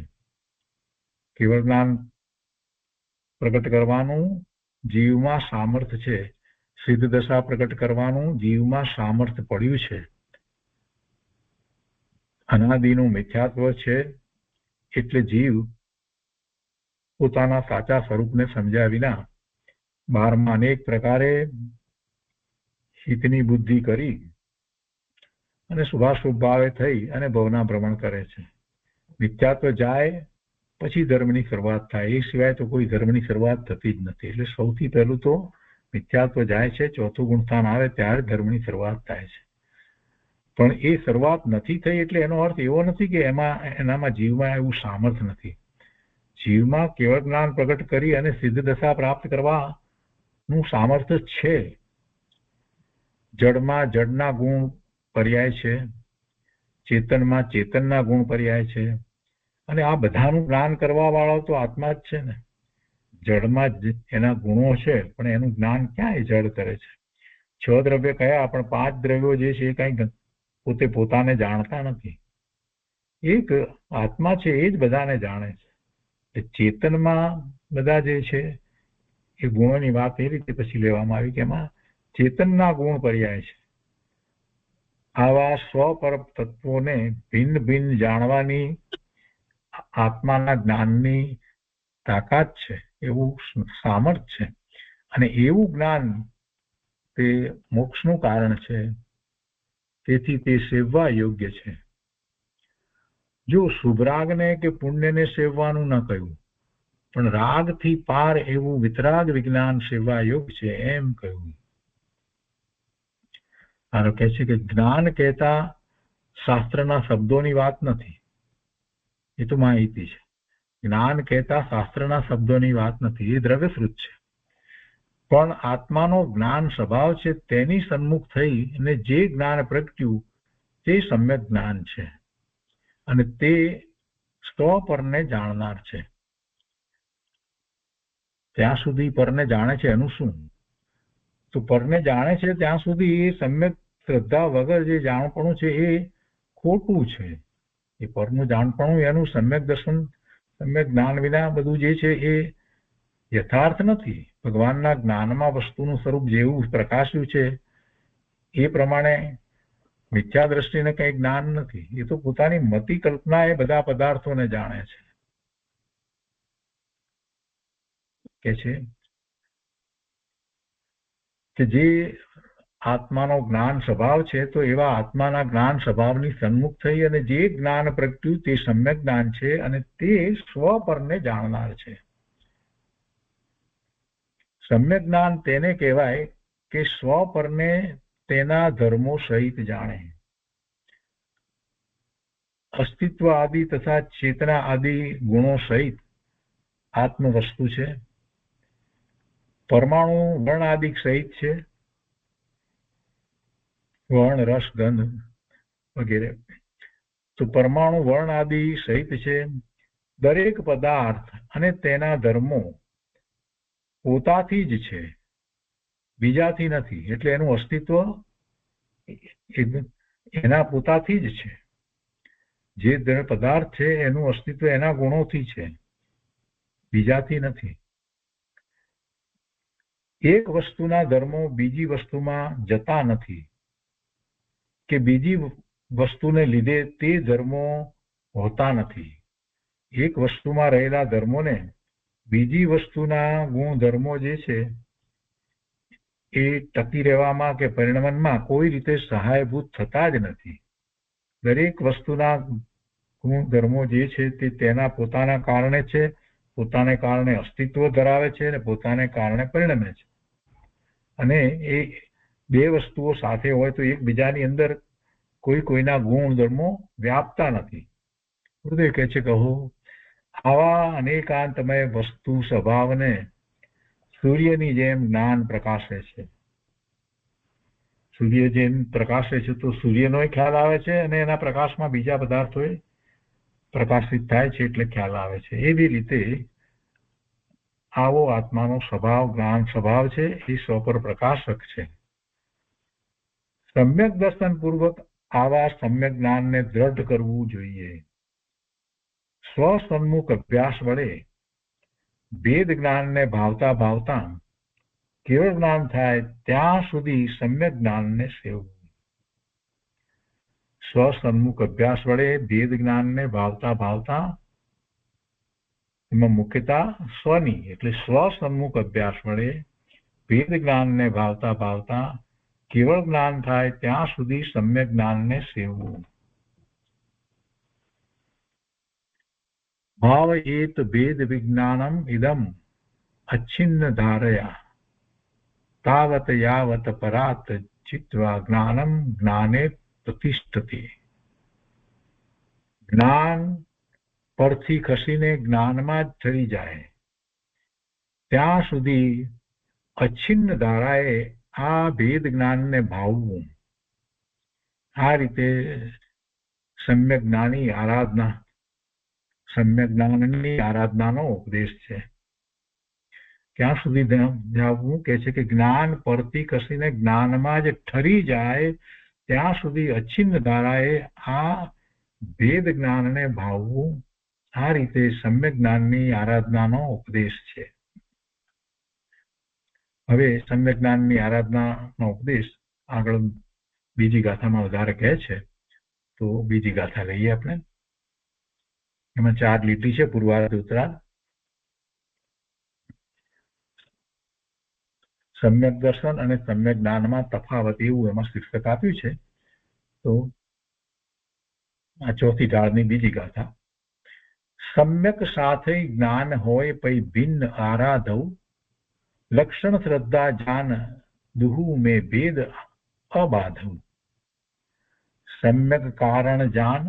કેવળ જ્ઞાન પ્રગટ કરવાનું જીવમાં સામર્થ્ય છે, સિદ્ધ દશા પ્રગટ કરવાનું જીવમાં સામર્થ્ય પડ્યું છે. અનાદિનું મિથ્યાત્વ છે એટલે જીવ પોતાના સાચા સ્વરૂપને સમજ્યા વિના બહારમાં અનેક પ્રકારે હિતની બુદ્ધિ કરી અને શુભાશુભ ભાવે થઈ અને ભવના ભ્રમણ કરે છે. મિથ્યાત્વ જાય પછી ધર્મની શરૂઆત થાય, એ સિવાય તો કોઈ ધર્મની શરૂઆત થતી જ નથી. એટલે સૌથી પહેલું તો મિથ્યાત્વ જાય છે, ચોથું ગુણસ્થાન આવે ત્યારે ધર્મની શરૂઆત થાય છે. પણ એ શરૂઆત નથી થઈ એટલે એનો અર્થ એવો નથી કે એનામાં જીવમાં એવું સામર્થ્ય નથી. જીવમાં કેવળ જ્ઞાન પ્રગટ કરી અને સિદ્ધ દશા પ્રાપ્ત કરવાનું સામર્થ્ય છે. જડમાં જડના ગુણ પર્યાય છે, ચેતનમાં ચેતનના ગુણ પર્યાય છે, અને આ બધાનું જ્ઞાન કરવા વાળો તો આત્મા જ છે ને. જડમાં જ એના ગુણો છે પણ એનું જ્ઞાન ક્યાં એ જડ કરે છે. 6 દ્રવ્ય કયા પણ 5 દ્રવ્યો જે છે એ કઈ પોતે પોતાને જાણતા નથી. એક આત્મા છે એ જ બધાને જાણે છે. ચેતનમાં બધા જે છે એ ગુણોની વાત એ રીતે પછી લેવામાં આવી કે એમાં ચેતનના ગુણ પર્યાય છે. આવા સ્વપર તત્વોને ભિન્ન ભિન્ન જાણવાની આત્માના જ્ઞાનની તાકાત છે, એવું સામર્થ્ય છે. અને એવું જ્ઞાન તે મોક્ષનું કારણ છે, તેથી તે સેવવા યોગ્ય છે. જો શુભ રાગને કે પુણ્યને સેવવાનું ન કહ્યું, પણ રાગથી પાર એવું વિતરાગ વિજ્ઞાન સેવવા યોગ્ય છે એમ કહ્યું. આનો કહે છે કે જ્ઞાન કહેતા શાસ્ત્રના શબ્દોની વાત નથી, એ તો માહિતી છે. જ્ઞાન કહેતા શાસ્ત્રના શબ્દોની વાત નથી, એ દ્રવ્યશ્રુત છે. પણ આત્માનો જ્ઞાન સ્વભાવ છે તેની સન્મુખ થઈ અને જે જ્ઞાન પ્રગટ્યું તે સમ્યક જ્ઞાન છે અને તે સ્વપરને જાણનાર છે. ત્યાં સુધી પરને જાણે છે એનું શું? તો પરને જાણે છે ત્યાં સુધી એ સમ્યક શ્રદ્ધા વગર જે જાણપણું છે એ ખોટું છે. એ પરનું જાણપણું એનું સમ્યક દર્શન સમ્યક જ્ઞાન વિના બધું જે છે એ યથાર્થ નથી. ભગવાનના જ્ઞાનમાં વસ્તુનું સ્વરૂપ જેવું પ્રકાશ્યું છે એ પ્રમાણે મિથ્યા દ્રષ્ટિને કંઈ જ્ઞાન નથી. એ તો પોતાની મતિ કલ્પના એ બધા પદાર્થોને જાણે છે. કે છે કે જે આત્માનો જ્ઞાન સ્વભાવ છે તો એવા આત્માના જ્ઞાન સ્વભાવની સન્મુખ થઈ અને જે જ્ઞાન પ્રગટ્યું તે સમ્યક જ્ઞાન છે અને તે સ્વપરને જાણનાર છે. સમ્યક જ્ઞાન તેને કહેવાય કે સ્વપરને તેના ધર્મો સહિત જાણે. અસ્તિત્વ આદિ તથા ચેતના આદિ ગુણો સહિત આત્મ વસ્તુ છે. પરમાણુ વર્ણ આદિ સહિત છે, વર્ણ રસ ગંધ વગેરે. તો પરમાણુ વર્ણ આદિ સહિત છે. દરેક પદાર્થ અને તેના ધર્મો પોતાથી જ છે, બીજાથી નથી. એટલે એનું અસ્તિત્વ એના પોતાથી જ છે. જે પદાર્થ છે એનું અસ્તિત્વ એના ગુણોથી છે, બીજાથી નથી. એક વસ્તુના ધર્મો બીજી વસ્તુમાં જતા નથી કે બીજી વસ્તુને લીધે તે ધર્મો હોતા નથી. એક વસ્તુમાં રહેલા ધર્મોને બીજી વસ્તુના ગુણધર્મો જે છે એ ટકી રહેવામાં કે પરિણમનમાં કોઈ રીતે સહાયભૂત થતા જ નથી. દરેક વસ્તુના ગુણધર્મો જે છે તે તેના પોતાના કારણે છે, પોતાને કારણે અસ્તિત્વ ધરાવે છે અને પોતાને કારણે પરિણમે છે. અને એ બે વસ્તુઓ સાથે હોય તો એકબીજાની અંદર કોઈના ગુણધર્મો વ્યાપતા નથી. ગુરુદેવ કહે છે કહો આવા અનેકાંતમય વસ્તુ સ્વભાવને સૂર્યની જેમ જ્ઞાન પ્રકાશે છે. સૂર્ય જેમ પ્રકાશે છે તો સૂર્યનો ખ્યાલ આવે છે અને એના પ્રકાશમાં બીજા પદાર્થો પ્રકાશિત થાય છે એટલે ખ્યાલ આવે છે. એવી રીતે આવો આત્માનો સ્વભાવ જ્ઞાન સ્વભાવ છે, એ સ્વપર પ્રકાશક છે. સમ્યક દર્શન પૂર્વક આવા સમ્યક જ્ઞાનને દ્રઢ કરવું જોઈએ. સ્વસન્મુખ અભ્યાસ વડે ભેદ જ્ઞાનને ભાવતા ભાવતા કેવળ જ્ઞાન થાય ત્યાં સુધી સમ્યક જ્ઞાનને સેવવું. સ્વસન્મુખ અભ્યાસ વડે ભેદ જ્ઞાનને ભાવતા ભાવતા, એમાં મુખ્યતા સ્વની એટલે સ્વસન્મુખ અભ્યાસ વડે ભેદ જ્ઞાનને ભાવતા ભાવતા કેવળ જ્ઞાન થાય ત્યાં સુધી સમ્યક જ્ઞાનને સેવવું. ભાવ એત ભેદ વિજ્ઞાનમ ઇદમ અચ્છિન્ન ધારયા તાવત યાવત પરાત ચિત્વા જ્ઞાનમ જ્ઞાને પ્રતિષ્ઠતે. જ્ઞાન પરથી ખસીને જ્ઞાનમાં જ ઠરી જાય ત્યાં સુધી અચ્છિન્ન ધારાએ આ ભેદ જ્ઞાનને ભાવવું. આ રીતે સમ્યક જ્ઞાની આરાધના, સમ્યક જ્ઞાનની આરાધનાનો ઉપદેશ છે. ક્યાં સુધી જાવવું કે છે કે જ્ઞાન પરથી ખસીને જ્ઞાનમાં જ ઠરી જાય ત્યાં સુધી અચ્છિન્ન ધારાએ આ ભેદ જ્ઞાનને ભાવવું. આ રીતે સમ્યક જ્ઞાનની આરાધનાનો ઉપદેશ છે. હવે સમ્યક જ્ઞાનની આરાધનાનો ઉપદેશ આગળ બીજી ગાથામાં વધારે કહે છે, તો બીજી ગાથા લઈએ આપણે. એમાં 4 લીટી છે, પૂર્વાર્ધ ઉત્તરાર્ધ. સમ્યક દર્શન અને સમ્યક જ્ઞાનમાં તફાવત એવું એમાં શીર્ષક આપ્યું છે. તો આ ચોથી ઢાળની બીજી ગાથા. સમ્યક સાથે જ્ઞાન હોય પઈ ભિન્ન આરાધવ લક્ષણ શ્રદ્ધા જાન દુહુ મેં ભેદ અબાધવ. સમ્યક કારણ જાન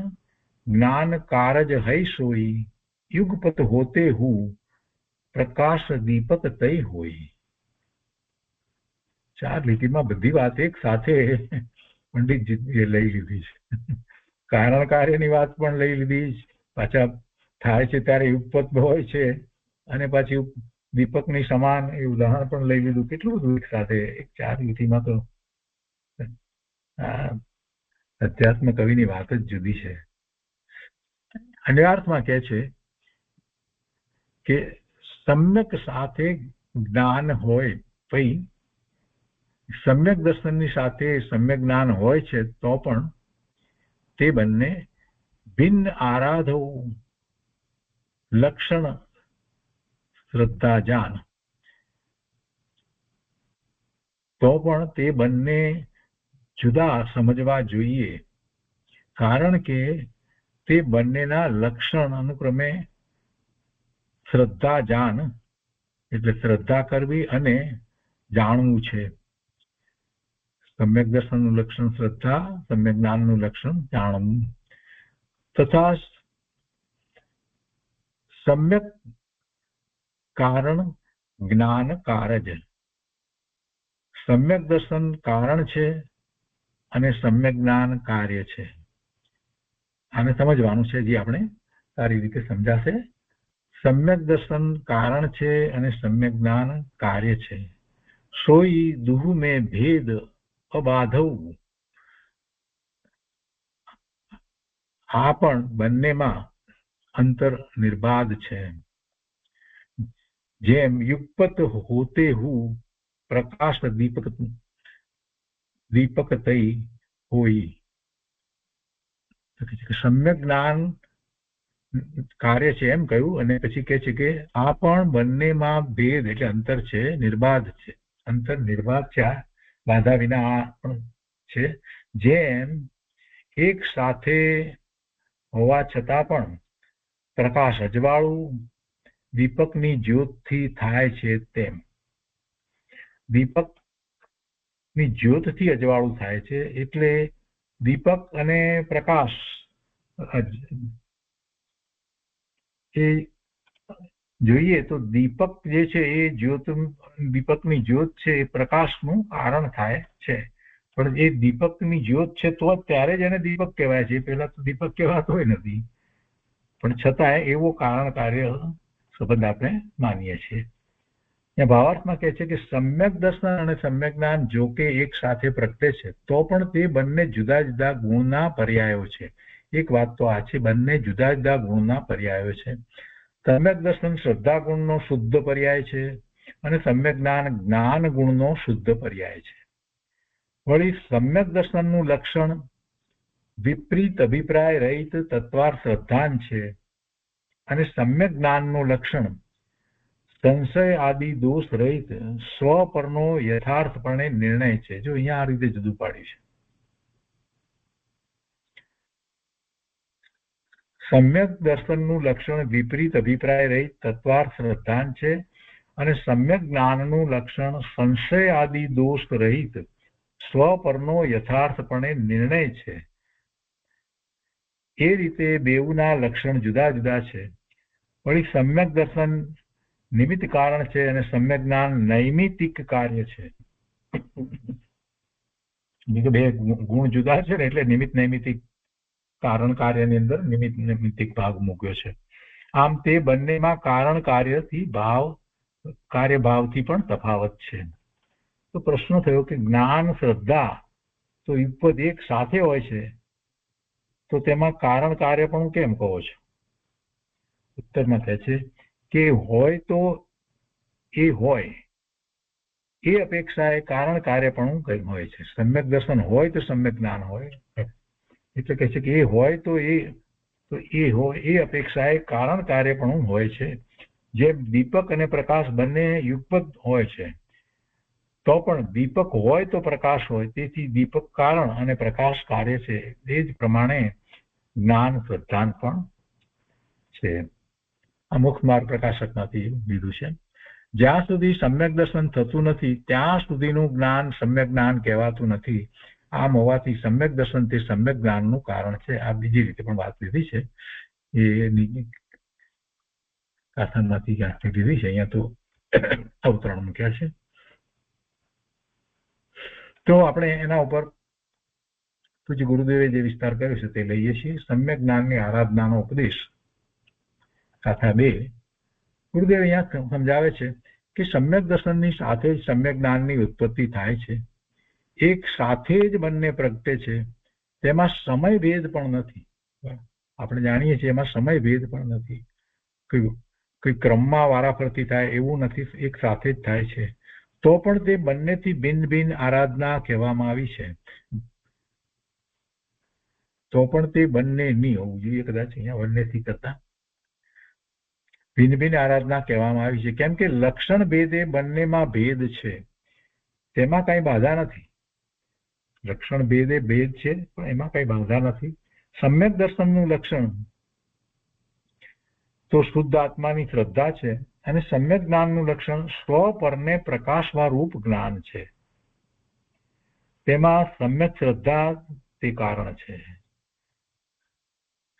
જ્ઞાન કારજ હૈ સોઈ યુગપત હોતે હું પ્રકાશ દીપક તય હોય. 4 લીટીમાં બધી વાત એક સાથે પંડિતજીએ લઈ લીધી છે. કારણ કાર્યની વાત પણ લઈ લીધી, પાછા થાય છે ત્યારે યુગપત હોય છે, અને પાછી દીપકની સમાન એ ઉદાહરણ પણ લઈ લીધું. કેટલું બધું એક સાથે એક 4 લીટીમાં. તો અધ્યાત્મ કવિની વાત જ જુદી છે. અન્યાર્થમાં કહે છે કે સમ્યક સાથે જ્ઞાન હોય પછી સમ્યક દર્શનની સાથે સમ્યક જ્ઞાન હોય છે તો પણ તે બંને ભિન્ન આરાધવ લક્ષણ શ્રદ્ધા જાન, તો પણ તે બંને જુદા સમજવા જોઈએ. કારણ કે તે બંનેના લક્ષણ અનુક્રમે શ્રદ્ધા જાન એટલે શ્રદ્ધા કરવી અને જાણવું છે. સમ્યક દર્શનનું લક્ષણ શ્રદ્ધા, સમ્યક જ્ઞાનનું લક્ષણ જાણવું. તથા સમ્યક કારણ જ્ઞાન કારજ. સમ્યક દર્શન કારણ છે અને સમ્યક જ્ઞાન કાર્ય છે. આને સમજવાનું છે, જે આપણે સારી રીતે સમજાશે. સમ્યક દર્શન કારણ છે અને સમ્યક જ્ઞાન કાર્ય છે. સોઈ દુહુ મેં ભેદ અબાધવ. આ પણ બંનેમાં અંતર નિર્બાધ છે. જેમ યુગપત હોતે હું પ્રકાશ દીપક તઈ હોય. સમ્યક જ્ઞાન કાર્ય છે એમ કહ્યું, અને પછી કહે છે કે આ પણ બંનેમાં ભેદ એટલે અંતર છે, નિર્બાધ છે. અંતર નિર્બાધ છે, બાધા વિના આ પણ છે. જેમ એક સાથે હોવા છતાં પણ પ્રકાશ અજવાળું દીપકની જ્યોતથી થાય છે, તેમ દીપકની જ્યોતથી અજવાળું થાય છે. એટલે દીપક અને પ્રકાશ એ જોઈએ તો દીપક જે છે એ જ્યોત, દીપકની જ્યોત છે એ પ્રકાશનું કારણ થાય છે. પણ એ દીપકની જ્યોત છે તો ત્યારે જ એને દીપક કહેવાય છે. પહેલા તો દીપક કહેવાતો નથી, પણ છતાંય એવો કારણ કાર્ય સંબંધ આપણે માનીએ છીએ. એ ભાવાર્થમાં કહે છે કે સમ્યક દર્શન અને સમ્યક જ્ઞાન જો કે એક સાથે પ્રગટે છે તો પણ તે બંને જુદા જુદા ગુણના પર્યાયો છે. એક વાત તો આ છે, બંને જુદા જુદા ગુણના પર્યાયો છે. સમ્યક દર્શન શ્રદ્ધા ગુણનો શુદ્ધ પર્યાય છે અને સમ્યક જ્ઞાન જ્ઞાન ગુણનો શુદ્ધ પર્યાય છે. વળી સમ્યક દર્શનનું લક્ષણ વિપરીત અભિપ્રાય રહિત તત્વાર શ્રદ્ધાન છે અને સમ્યક જ્ઞાનનું લક્ષણ સંશય આદિ દોષ રહિત સ્વ પરનો યથાર્થપણે નિર્ણય છે. જો અહીંયા આ રીતે જુદું પાડ્યું છે. સમ્યક દર્શનનું લક્ષણ વિપરીત અભિપ્રાય રહિત તત્વાર શ્રદ્ધાન છે અને સમ્યક જ્ઞાનનું લક્ષણ સંશય આદિ દોષ રહિત સ્વ પરનો યથાર્થપણે નિર્ણય છે. એ રીતે બેઉના લક્ષણ જુદા જુદા છે. વળી સમ્યક દર્શન નિમિત્ત કારણ છે અને સમ્યક જ્ઞાન નૈમિતિક કાર્ય છે. બે ગુણ જુદા છે ને એટલે નિમિત્ત નૈમિતિક કારણ કાર્યની અંદર નિમિત્ત નૈમિતિક ભાગ મૂક્યો છે. આમ તે બંનેમાં કારણ કાર્યથી કાર્યભાવથી પણ તફાવત છે. તો પ્રશ્ન થયો કે જ્ઞાન શ્રદ્ધા તો યુગપદ એક સાથે હોય છે તો તેમાં કારણ કાર્ય પણ કેમ કહો છો? ઉત્તરમાં કહે છે કે હોય તો એ હોય એ અપેક્ષાએ કારણ કાર્ય પણ કઈ હોય છે. સમ્યક દર્શન હોય તો સમ્યક જ્ઞાન હોય, એટલે કહે છે કે એ હોય તો એ હોય એ અપેક્ષાએ કારણ કાર્ય પણ હોય છે. જેમ દીપક અને પ્રકાશ બંને યુગપદ હોય છે તો પણ દીપક હોય તો પ્રકાશ હોય, તેથી દીપક કારણ અને પ્રકાશ કાર્ય છે. એ જ પ્રમાણે જ્ઞાન શ્રદ્ધાન પણ છે. આ મુખ માર્ગ પ્રકાશકમાંથી લીધું છે. જ્યાં સુધી સમ્યક દર્શન થતું નથી ત્યાં સુધીનું જ્ઞાન સમ્યક જ્ઞાન કહેવાતું નથી. આમ હોવાથી સમ્યક દર્શન તે સમ્યક જ્ઞાનનું કારણ છે. આ બીજી રીતે પણ વાત લીધી છે, એ કથનમાંથી ક્યાંથી લીધી છે, અહીંયા તો અવતરણ મૂક્યા છે. તો આપણે એના ઉપર પૂજ્ય ગુરુદેવે જે વિસ્તાર કર્યો છે તે લઈએ છીએ. સમ્યક જ્ઞાનની આરાધનાનો ઉપદેશ કથા 2. ગુરુદેવ અહીંયા સમજાવે છે કે સમ્યક દર્શનની સાથે જ સમ્યક જ્ઞાનની ઉત્પત્તિ થાય છે. એક સાથે જ બંને પ્રગટે છે. તેમાં સમય ભેદ પણ નથી. આપણે જાણીએ છીએ એમાં સમય ભેદ પણ નથી. કોઈ ક્રમમાં વારાફરતી થાય એવું નથી, એક સાથે જ થાય છે. તો પણ તે બંનેથી ભિન્ન ભિન્ન આરાધના કહેવામાં આવી છે. તો પણ તે બંનેની હોવું જોઈએ, કદાચ અહીંયા બંનેથી કરતા ભિન્ન ભિન્ન આરાધના કહેવામાં આવી છે. કેમ કે લક્ષણ ભેદે બંનેમાં ભેદ છે, તેમાં કઈ બાધા નથી. લક્ષણ ભેદે ભેદ છે પણ એમાં કઈ બાધા નથી. સમ્યક દર્શનનું લક્ષણ તો શુદ્ધ આત્માની શ્રદ્ધા છે અને સમ્યક જ્ઞાનનું લક્ષણ સ્વ પરને પ્રકાશવા રૂપ જ્ઞાન છે. તેમાં સમ્યક શ્રદ્ધા તે કારણ છે.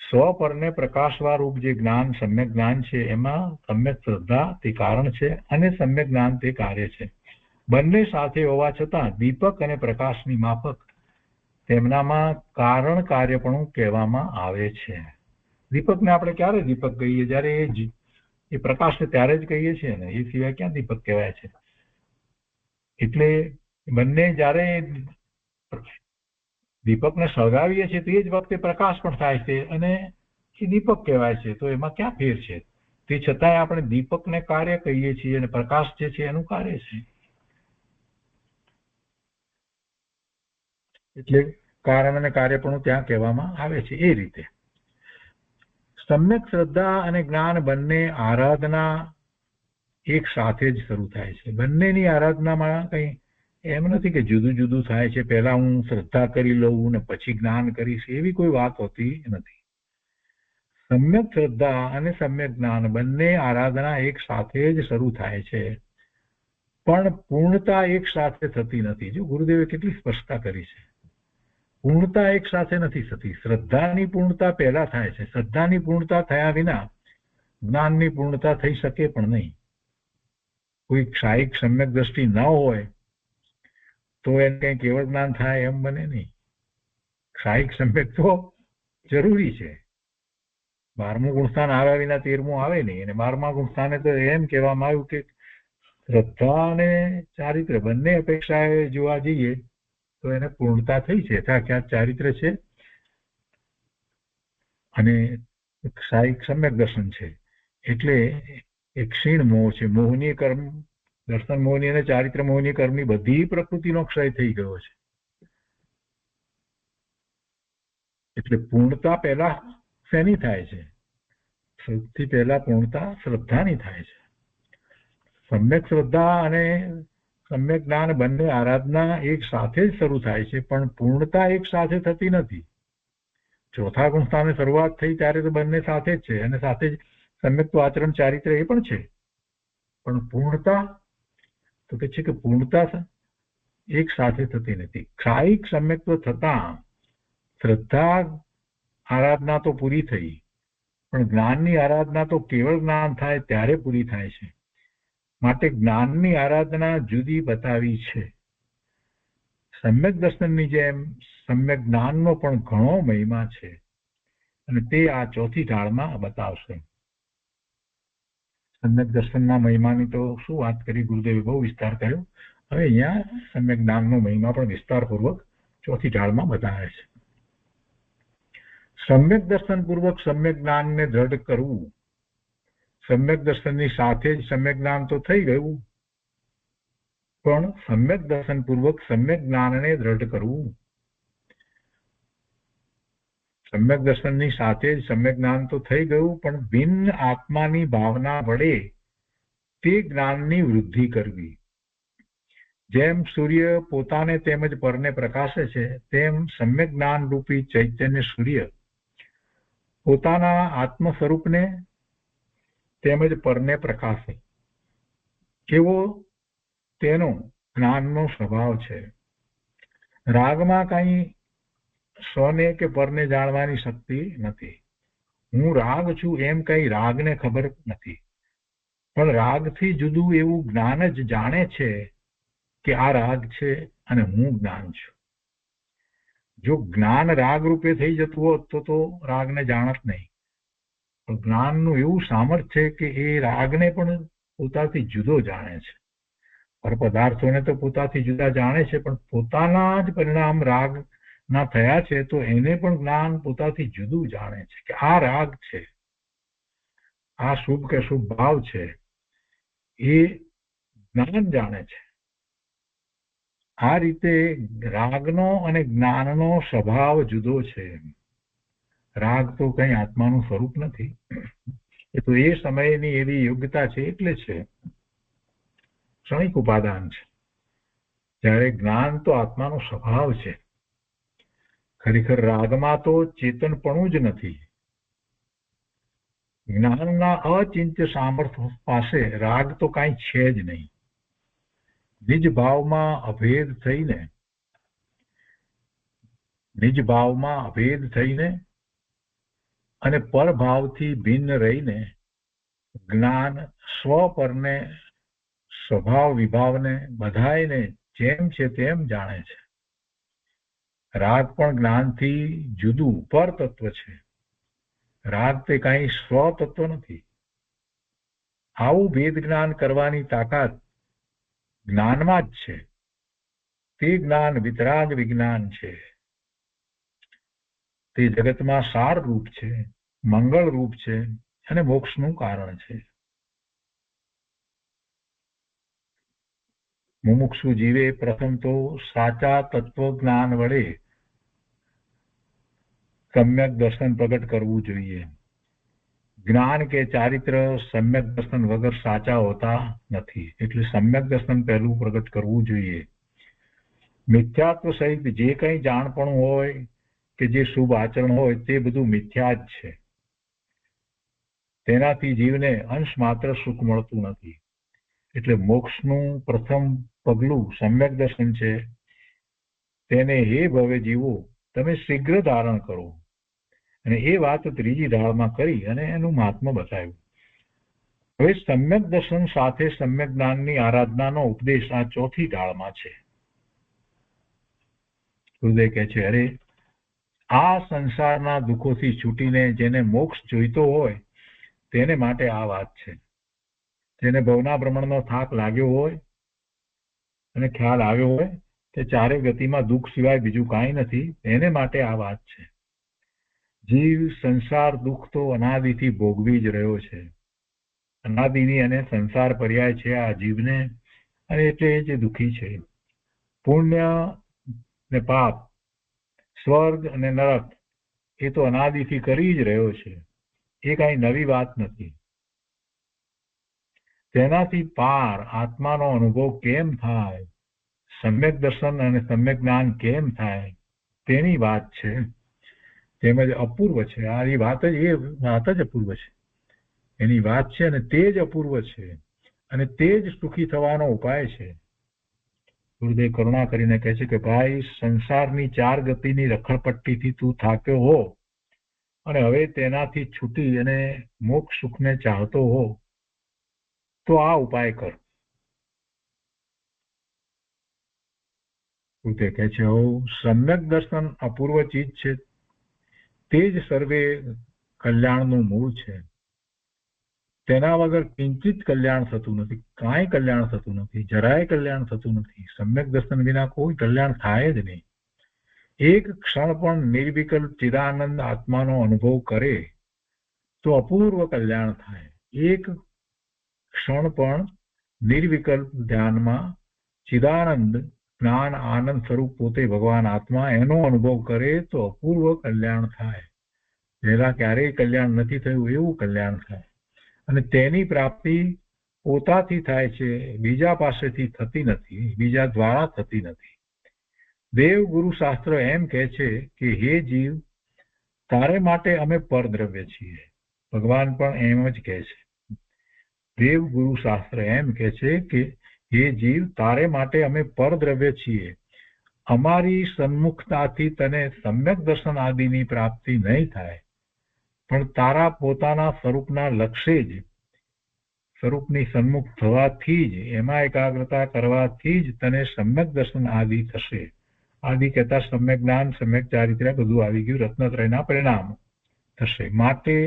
સ્વ પરને પ્રકાશવા રૂપ જે જ્ઞાન સમ્યક જ્ઞાન છે એમાં સમ્યક શ્રદ્ધા તે કારણ છે અને સમ્યક જ્ઞાન તે કાર્ય છે. બંને સાથે હોવા છતાં દીપક અને પ્રકાશની માફક તેમનામાં કારણ કાર્યપણું કહેવામાં આવે છે. દીપકને આપણે ક્યારે દીપક કહીએ? જ્યારે એ પ્રકાશને ત્યારે જ કહીએ છીએ ને, એ સિવાય ક્યાં દીપક કહેવાય છે? એટલે બંને જ્યારે દીપકને સળગાવીએ છીએ તે જ વખતે પ્રકાશ પણ થાય છે અને એ દીપક કહેવાય છે. તો એમાં ક્યાં ફેર છે? તે છતાંય આપણે દીપકને કાર્ય કહીએ છીએ અને પ્રકાશ જે છે એનું કાર્ય છે. એટલે કારણ અને કાર્ય પણ ત્યાં કહેવામાં આવે છે. એ રીતે સમ્યક શ્રદ્ધા અને જ્ઞાન બંને આરાધના એક સાથે જ શરૂ થાય છે. બંનેની આરાધનામાં કઈ એમ નથી કે જુદું જુદું થાય છે, પહેલા હું શ્રદ્ધા કરી લઉં ને પછી જ્ઞાન કરીશ, એવી કોઈ વાત હોતી નથી. સમ્યક શ્રદ્ધા અને સમ્યક જ્ઞાન બંને આરાધના એક સાથે જ શરૂ થાય છે, પણ પૂર્ણતા એક સાથે થતી નથી. જો ગુરુદેવે કેટલી સ્પષ્ટતા કરી છે. પૂર્ણતા એક સાથે નથી થતી. શ્રદ્ધાની પૂર્ણતા પહેલા થાય છે. શ્રદ્ધાની પૂર્ણતા થયા વિના જ્ઞાનની પૂર્ણતા થઈ શકે પણ નહીં. કોઈ ક્ષાયિક સમ્યક દ્રષ્ટિ ન હોય તો એને કઈ કેવળ જ્ઞાન થાય એમ બને નહીં. ક્ષાયિક સમ્યક તો જરૂરી છે. 12મું ગુણસ્થાન આવ્યા વિના 13મું આવે નહીં. અને 12મા ગુણસ્થાને તો એમ કહેવામાં આવ્યું કે શ્રદ્ધા અને ચારિત્ર બંને અપેક્ષાએ જોવા જઈએ તો એને પૂર્ણતા થઈ છે. યથાખ્યાત ચારિત્ર છે અને સાહિક સમ્યક દર્શન છે. એટલે એક ક્ષીણ મોહ છે. મોહની કર્મ, દર્શન મોહની અને ચારિત્ર મોહની કર્મની બધી પ્રકૃતિનો ક્ષય થઈ ગયો છે. એટલે પૂર્ણતા પહેલા શેની થાય છે? સૌથી પહેલા પૂર્ણતા શ્રદ્ધાની થાય છે. સમ્યક શ્રદ્ધા અને સમ્યક જ્ઞાન બંને આરાધના એક સાથે જ શરૂ થાય છે, પણ પૂર્ણતા એક સાથે થતી નથી. ચોથા ગુણ સ્થાને શરૂઆત થઈ ત્યારે તો બંને સાથે જ છે અને સાથે જ સમ્યક આચરણ ચારિત્ર એ પણ છે. પણ પૂર્ણતા તો કે છે કે પૂર્ણતા એક સાથે થતી નથી. ક્ષાયિક સમ્યક્ત્વ થતા શ્રદ્ધા આરાધના તો પૂરી થઈ, પણ જ્ઞાનની આરાધના તો કેવળ જ્ઞાન થાય ત્યારે પૂરી થાય છે. માટે જ્ઞાનની આરાધના જુદી બતાવી છે. સમ્યક દર્શનની જેમ સમ્યક જ્ઞાનનો પણ ઘણો મહિમા છે અને તે આ ચોથી ઢાળમાં બતાવશે. સમ્યક દર્શનના મહિમાની તો શું વાત કરી, ગુરુદેવે બહુ વિસ્તાર કર્યો. હવે અહીંયા સમ્યક જ્ઞાનનો મહિમા પણ વિસ્તારપૂર્વક ચોથી ઢાળમાં બતાવે છે. સમ્યક દર્શન પૂર્વક સમ્યક જ્ઞાનને દ્રઢ કરવું. સમ્યક દર્શનની સાથે જ સમ્યક જ્ઞાન તો થઈ ગયું, પણ સમ્યક દર્શન પૂર્વક સમ્યક જ્ઞાનને દ્રઢ કરવું. સમ્યક દર્શનની સાથે જ સમ્યક જ્ઞાન તો થઈ ગયું, પણ ભિન્ન આત્માની ભાવના વડે તે જ્ઞાનની વૃદ્ધિ કરવી. જેમ સૂર્ય પોતાને તેમજ પરને પ્રકાશે છે, તેમ સમ્યક જ્ઞાન રૂપી ચૈતન્ય સૂર્ય પોતાના આત્મ સ્વરૂપને તેમજ પરને પ્રકાશે. એવો તેનો જ્ઞાનનો સ્વભાવ છે. રાગમાં કઈ સ્વને કે પરને જાણવાની શક્તિ નથી. હું રાગ છું એમ કઈ રાગને ખબર નથી, પણ રાગથી જુદું એવું જ્ઞાન જ જાણે છે કે આ રાગ છે અને હું જ્ઞાન છું. જો જ્ઞાન રાગ રૂપે થઈ જતું હોત તો રાગને જાણત નહીં. પણ જ્ઞાનનું એવું સામર્થ્ય કે એ રાગને પણ પોતાથી જુદો જાણે છે. પર પદાર્થોને તો પોતાથી જુદા જાણે છે, પણ પોતાના જ પરિણામ રાગ ના થયા છે તો એને પણ જ્ઞાન પોતાથી જુદું જાણે છે કે આ રાગ છે, આ શુભ કે શુભ ભાવ છે, એ જ્ઞાન જાણે છે. આ રીતે રાગનો અને જ્ઞાનનો સ્વભાવ જુદો છે. રાગ તો કઈ આત્માનું સ્વરૂપ નથી, એ તો એ સમયની એવી યોગ્યતા છે એટલે છે, ક્ષણિક ઉપાદાન છે. જ્યારે જ્ઞાન તો આત્માનો સ્વભાવ છે. ખરેખર રાગમાં તો ચેતનપણું જ નથી. જ્ઞાનના અચિંત્ય સામર્થ્ય પાસે રાગ તો કાંઈ છે જ નહીં. નિજ ભાવમાં અભેદ થઈને અને પરભાવથી ભિન્ન રહીને જ્ઞાન સ્વ પરને સ્વભાવ વિભાવને બધાયને જેમ છે તેમ જાણે છે. રાગ પણ જ્ઞાનથી જુદું પર તત્વ છે. રાગ તે કાંઈ સ્વ તત્વ નથી. આવું ભેદ જ્ઞાન કરવાની તાકાત જ્ઞાનમાં જ છે. તે જ્ઞાન વિતરાગ વિજ્ઞાન છે. તે જગતમાં સાર રૂપ છે, મંગળ રૂપ છે અને મોક્ષનું કારણ છે. મુમુક્ષુ જીવે પ્રથમ તો સાચા તત્વજ્ઞાન વડે સમ્યક દર્શન પ્રગટ કરવું જોઈએ. જ્ઞાન કે ચારિત્ર સમ્યક દર્શન વગર સાચા હોતા નથી, એટલે સમ્યક દર્શન પહેલું પ્રગટ કરવું જોઈએ. મિથ્યાત્વ સહિત જે કંઈ જાણપણું હોય કે જે શુભ આચરણ હોય તે બધું મિથ્યા જ છે. તેનાથી જીવને અંશ માત્ર સુખ મળતું નથી. એટલે મોક્ષનું પ્રથમ પગલું સમ્યક દર્શન છે. તેને હે ભવે જીવો તમે શીઘ્ર ધારણ કરો. અને એ વાત ત્રીજી ઢાળમાં કરી અને એનું મહાત્મ્ય બતાવ્યું. હવે સમ્યક દર્શન સાથે સમ્યક જ્ઞાનની આરાધનાનો ઉપદેશ આ ચોથી ઢાળમાં છે. હૃદય કહે છે, અરે આ સંસારના દુઃખોથી છૂટીને જેને મોક્ષ જોઈતો હોય તેને માટે આ વાત છે. જેને ભવના ભ્રમણનો થાક લાગ્યો હોય અને ખ્યાલ આવ્યો હોય કે ચારે ગતિમાં દુઃખ સિવાય બીજું કાંઈ નથી, એને માટે આ વાત છે. જીવ સંસાર દુઃખ તો અનાદિથી ભોગવી જ રહ્યો છે. અનાદિની અને સંસાર પર્યાય છે આ જીવને, અને એટલે એ જે દુઃખી છે. પુણ્ય ને પાપ, સ્વર્ગ અને નરક એ તો અનાદિથી કરી જ રહ્યો છે. એ કાંઈ નવી વાત નથી. તેનાથી પાર આત્માનો અનુભવ કેમ થાય, સમ્યક દર્શન અને સમ્યક જ્ઞાન કેમ થાય, તેની વાત છે. તેમજ અપૂર્વ છે. આ એ વાત જ અપૂર્વ છે. એની વાત છે અને તે જ અપૂર્વ છે, અને તે જ સુખી થવાનો ઉપાય છે. ગુરુદેવ કરુણા કરીને કહે છે કે ભાઈ, સંસારની ચાર ગતિની રખડપટ્ટીથી તું થાક્યો હો અને હવે તેનાથી છૂટી અને મોક્ષ સુખને ચાહતો હો તો આ ઉપાય કર. ગુરુદેવ કહે છે સમ્યક દર્શન અપૂર્વ ચીજ છે, તે જ સર્વે કલ્યાણનું મૂળ છે. તેના વગર કિંચિત કલ્યાણ થતું નથી, કાંઈ કલ્યાણ થતું નથી, જરાય કલ્યાણ થતું નથી. સમ્યક દર્શન વિના કોઈ કલ્યાણ થાય જ નહીં. એક ક્ષણ પણ નિર્વિકલ્પ ચિદાનંદ આત્માનો અનુભવ કરે તો અપૂર્વ કલ્યાણ થાય. એક ક્ષણ પણ નિર્વિકલ્પ ધ્યાનમાં ચિદાનંદ જ્ઞાન આનંદ સ્વરૂપ પોતે ભગવાન આત્મા એનો અનુભવ કરે તો અપૂર્વ કલ્યાણ થાય. પહેલા ક્યારેય કલ્યાણ નથી થયું એવું કલ્યાણ થાય. અને તેની પ્રાપ્તિ પોતાથી થાય છે, બીજા પાસેથી થતી નથી, બીજા દ્વારા થતી નથી. દેવ ગુરુ શાસ્ત્ર એમ કહે છે કે હે જીવ, તારે માટે અમે પરદ્રવ્ય છીએ. ભગવાન પણ એમ જ કહે છે. દેવ ગુરુ શાસ્ત્ર એમ કહે છે કે હે જીવ, તારે માટે અમે પરદ્રવ્ય છીએ. અમારી સન્મુખતાથી તને સમ્યક દર્શન આદિની પ્રાપ્તિ નહીં થાય, પણ તારા પોતાના સ્વરૂપના લક્ષ્ય જ, સ્વરૂપની સન્મુખ થવાથી જ, એમાં એકાગ્રતા કરવાથી જ તને સમ્યક દર્શન આદિ થશે. આદિ કહેતા સમ્યક જ્ઞાન, સમ્યક ચારિત્ર્ય બધું આવી ગયું. રત્નત્રયના પરિણામ થશે. માટે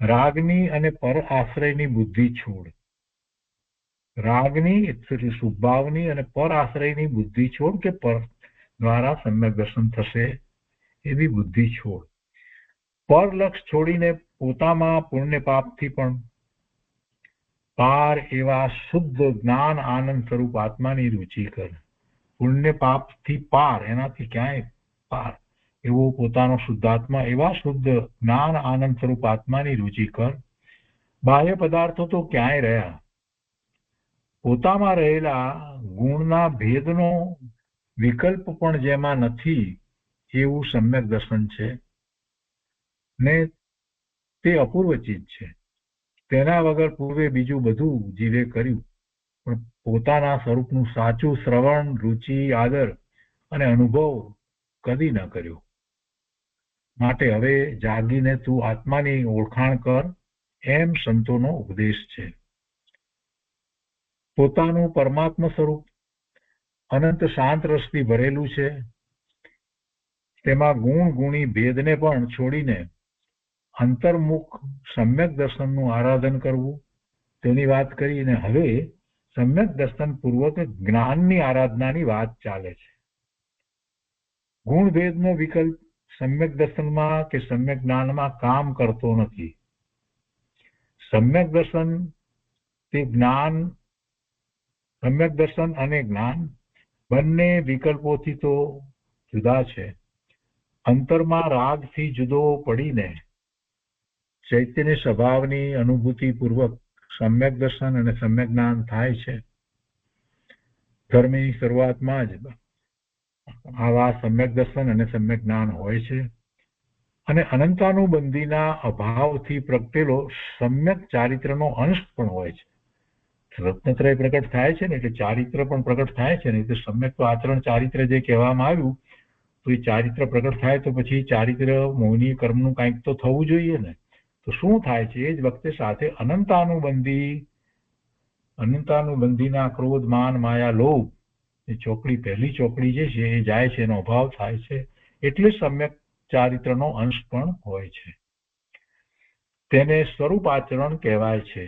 રાગની અને પર આશ્રયની બુદ્ધિ છોડ. રાગની એટલે શુભભાવની અને પર આશ્રયની બુદ્ધિ છોડ, કે પર દ્વારા સમ્યક દર્શન થશે એવી બુદ્ધિ છોડ. પર લક્ષ છોડીને પોતામાં પુણ્ય પાપથી પણ પાર એવા શુદ્ધ જ્ઞાન આનંદ સ્વરૂપ આત્માની રુચિ કર. પુણ્ય પાપથી પાર, એનાથી ક્યાંય પાર એવો પોતાનો શુદ્ધાત્મા, એવા શુદ્ધ જ્ઞાન આનંદ સ્વરૂપ આત્માની રુચિ કર. બાહ્ય પદાર્થો તો ક્યાંય રહ્યા, પોતામાં રહેલા ગુણના ભેદનો વિકલ્પ પણ જેમાં નથી એવું સમ્યક દર્શન છે, ને તે અપૂર્વ ચીજ છે. તેના વગર પૂર્વે બીજું બધું જીવે કર્યું, પણ પોતાના સ્વરૂપનું સાચું શ્રવણ, રુચિ, આદર અને અનુભવ કદી ન કર્યો. માટે હવે જાગીને તું આત્માની ઓળખાણ કર, એમ સંતોનો ઉપદેશ છે. પોતાનું પરમાત્મા સ્વરૂપ અનંત શાંત રસથી ભરેલું છે. તેમાં ગુણ ગુણી ભેદને પણ છોડીને અંતર્મુખ સમ્યક દર્શનનું આરાધન કરવું, તેની વાત કરીને હવે સમ્યક દર્શન પૂર્વક જ્ઞાનની આરાધનાની વાત ચાલે છે. ગુણ ભેદનો વિકલ્પ સમ્યક દર્શનમાં કે સમ્યક જ્ઞાનમાં કામ કરતો નથી. સમ્યક દર્શન તે જ્ઞાન, સમ્યક દર્શન અને જ્ઞાન બંને વિકલ્પોથી તો જુદા છે. અંતરમાં રાગથી જુદો પડીને ચૈતન્ય સ્વભાવની અનુભૂતિ પૂર્વક સમ્યક દર્શન અને સમ્યક જ્ઞાન થાય છે. ધર્મની શરૂઆતમાં જ આવા સમ્યક દર્શન અને સમ્યક જ્ઞાન હોય છે, અને અનંતાનુબંધીના અભાવથી પ્રગટેલો સમ્યક ચારિત્રનો અંશ પણ હોય છે. રત્નત્રય પ્રગટ થાય છે ને એટલે ચારિત્ર પણ પ્રગટ થાય છે ને. તો સમ્યક તો આચરણ ચારિત્ર જે કહેવામાં આવ્યું, તો એ ચારિત્ર પ્રગટ થાય તો પછી ચારિત્ર મોહિની કર્મનું કંઈક તો થવું જોઈએ ને. તો શું થાય છે? એ જ વખતે સાથે અનંતાનુબંધીના ક્રોધ, માન, માયા, લોભ, એ ચોકડી, પહેલી ચોકડી જે છે એ જાય છે, એનો અભાવ થાય છે. એટલે સમ્યક ચારિત્રનો અંશ પણ હોય છે. તેને સ્વરૂપ આચરણ કહેવાય છે.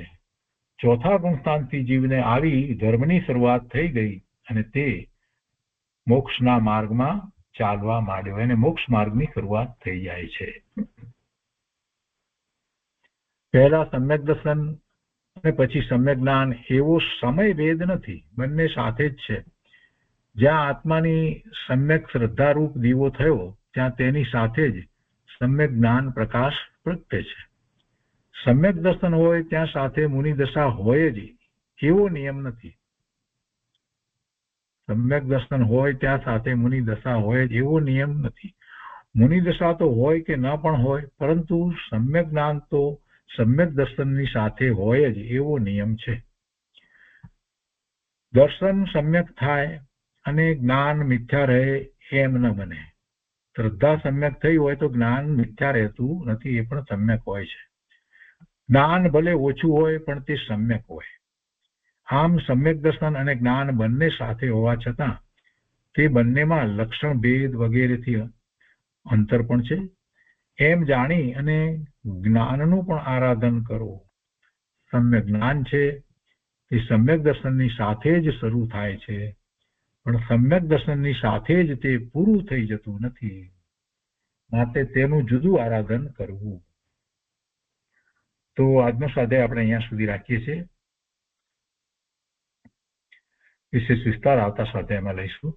ચોથા ગુણસ્થાનથી જીવને આવી ધર્મની શરૂઆત થઈ ગઈ અને તે મોક્ષના માર્ગમાં ચાલવા માંડ્યો અને મોક્ષ માર્ગની શરૂઆત થઈ જાય છે. પહેલા સમ્યક દર્શન અને પછી સમ્યક જ્ઞાન એવો સમય ભેદ નથી, બંને સાથે જ છે. જ્યાં આત્માની સમ્યક શ્રદ્ધારૂપ દીવો થયો ત્યાં તેની સાથે જ સમ્યક જ્ઞાન પ્રકાશ પ્રગટે છે. સમ્યક દર્શન હોય ત્યાં સાથે મુનિ દશા હોય જ એવો નિયમ નથી. સમ્યક દર્શન હોય ત્યાં સાથે મુનિ દશા હોય જ એવો નિયમ નથી. મુનિ દશા તો હોય કે ન પણ હોય, પરંતુ સમ્યક જ્ઞાન તો સમ્યક દર્શનની સાથે હોય જ એવો નિયમ છે. દર્શન સમ્યક થાય અને જ્ઞાન મિથ્યા રહે એમ ન બને. શ્રદ્ધા સમ્યક થઈ હોય તો જ્ઞાન મિથ્યા રહેતું નથી, એ પણ સમ્યક હોય છે. જ્ઞાન ભલે ઓછું હોય પણ તે સમ્યક હોય. આમ સમ્યક દર્શન અને જ્ઞાન બંને સાથે હોવા છતાં તે બંનેમાં લક્ષણ ભેદ વગેરેથી અંતર પણ છે. એમ જાણી અને જ્ઞાનનું પણ આરાધન કરવું. સમ્યક જ્ઞાન છે તે સમ્યક દર્શનની સાથે જ શરૂ થાય છે, પણ સમ્યક દર્શનની સાથે જ તે પૂરું થઈ જતું નથી, માટે તેનું જુદું આરાધન કરવું. તો આજનો સ્વાધ્યાય આપણે અહીંયા સુધી રાખીએ છીએ. વિશેષ વિસ્તાર આવતા સ્વાધ્યાયમાં લઈશું.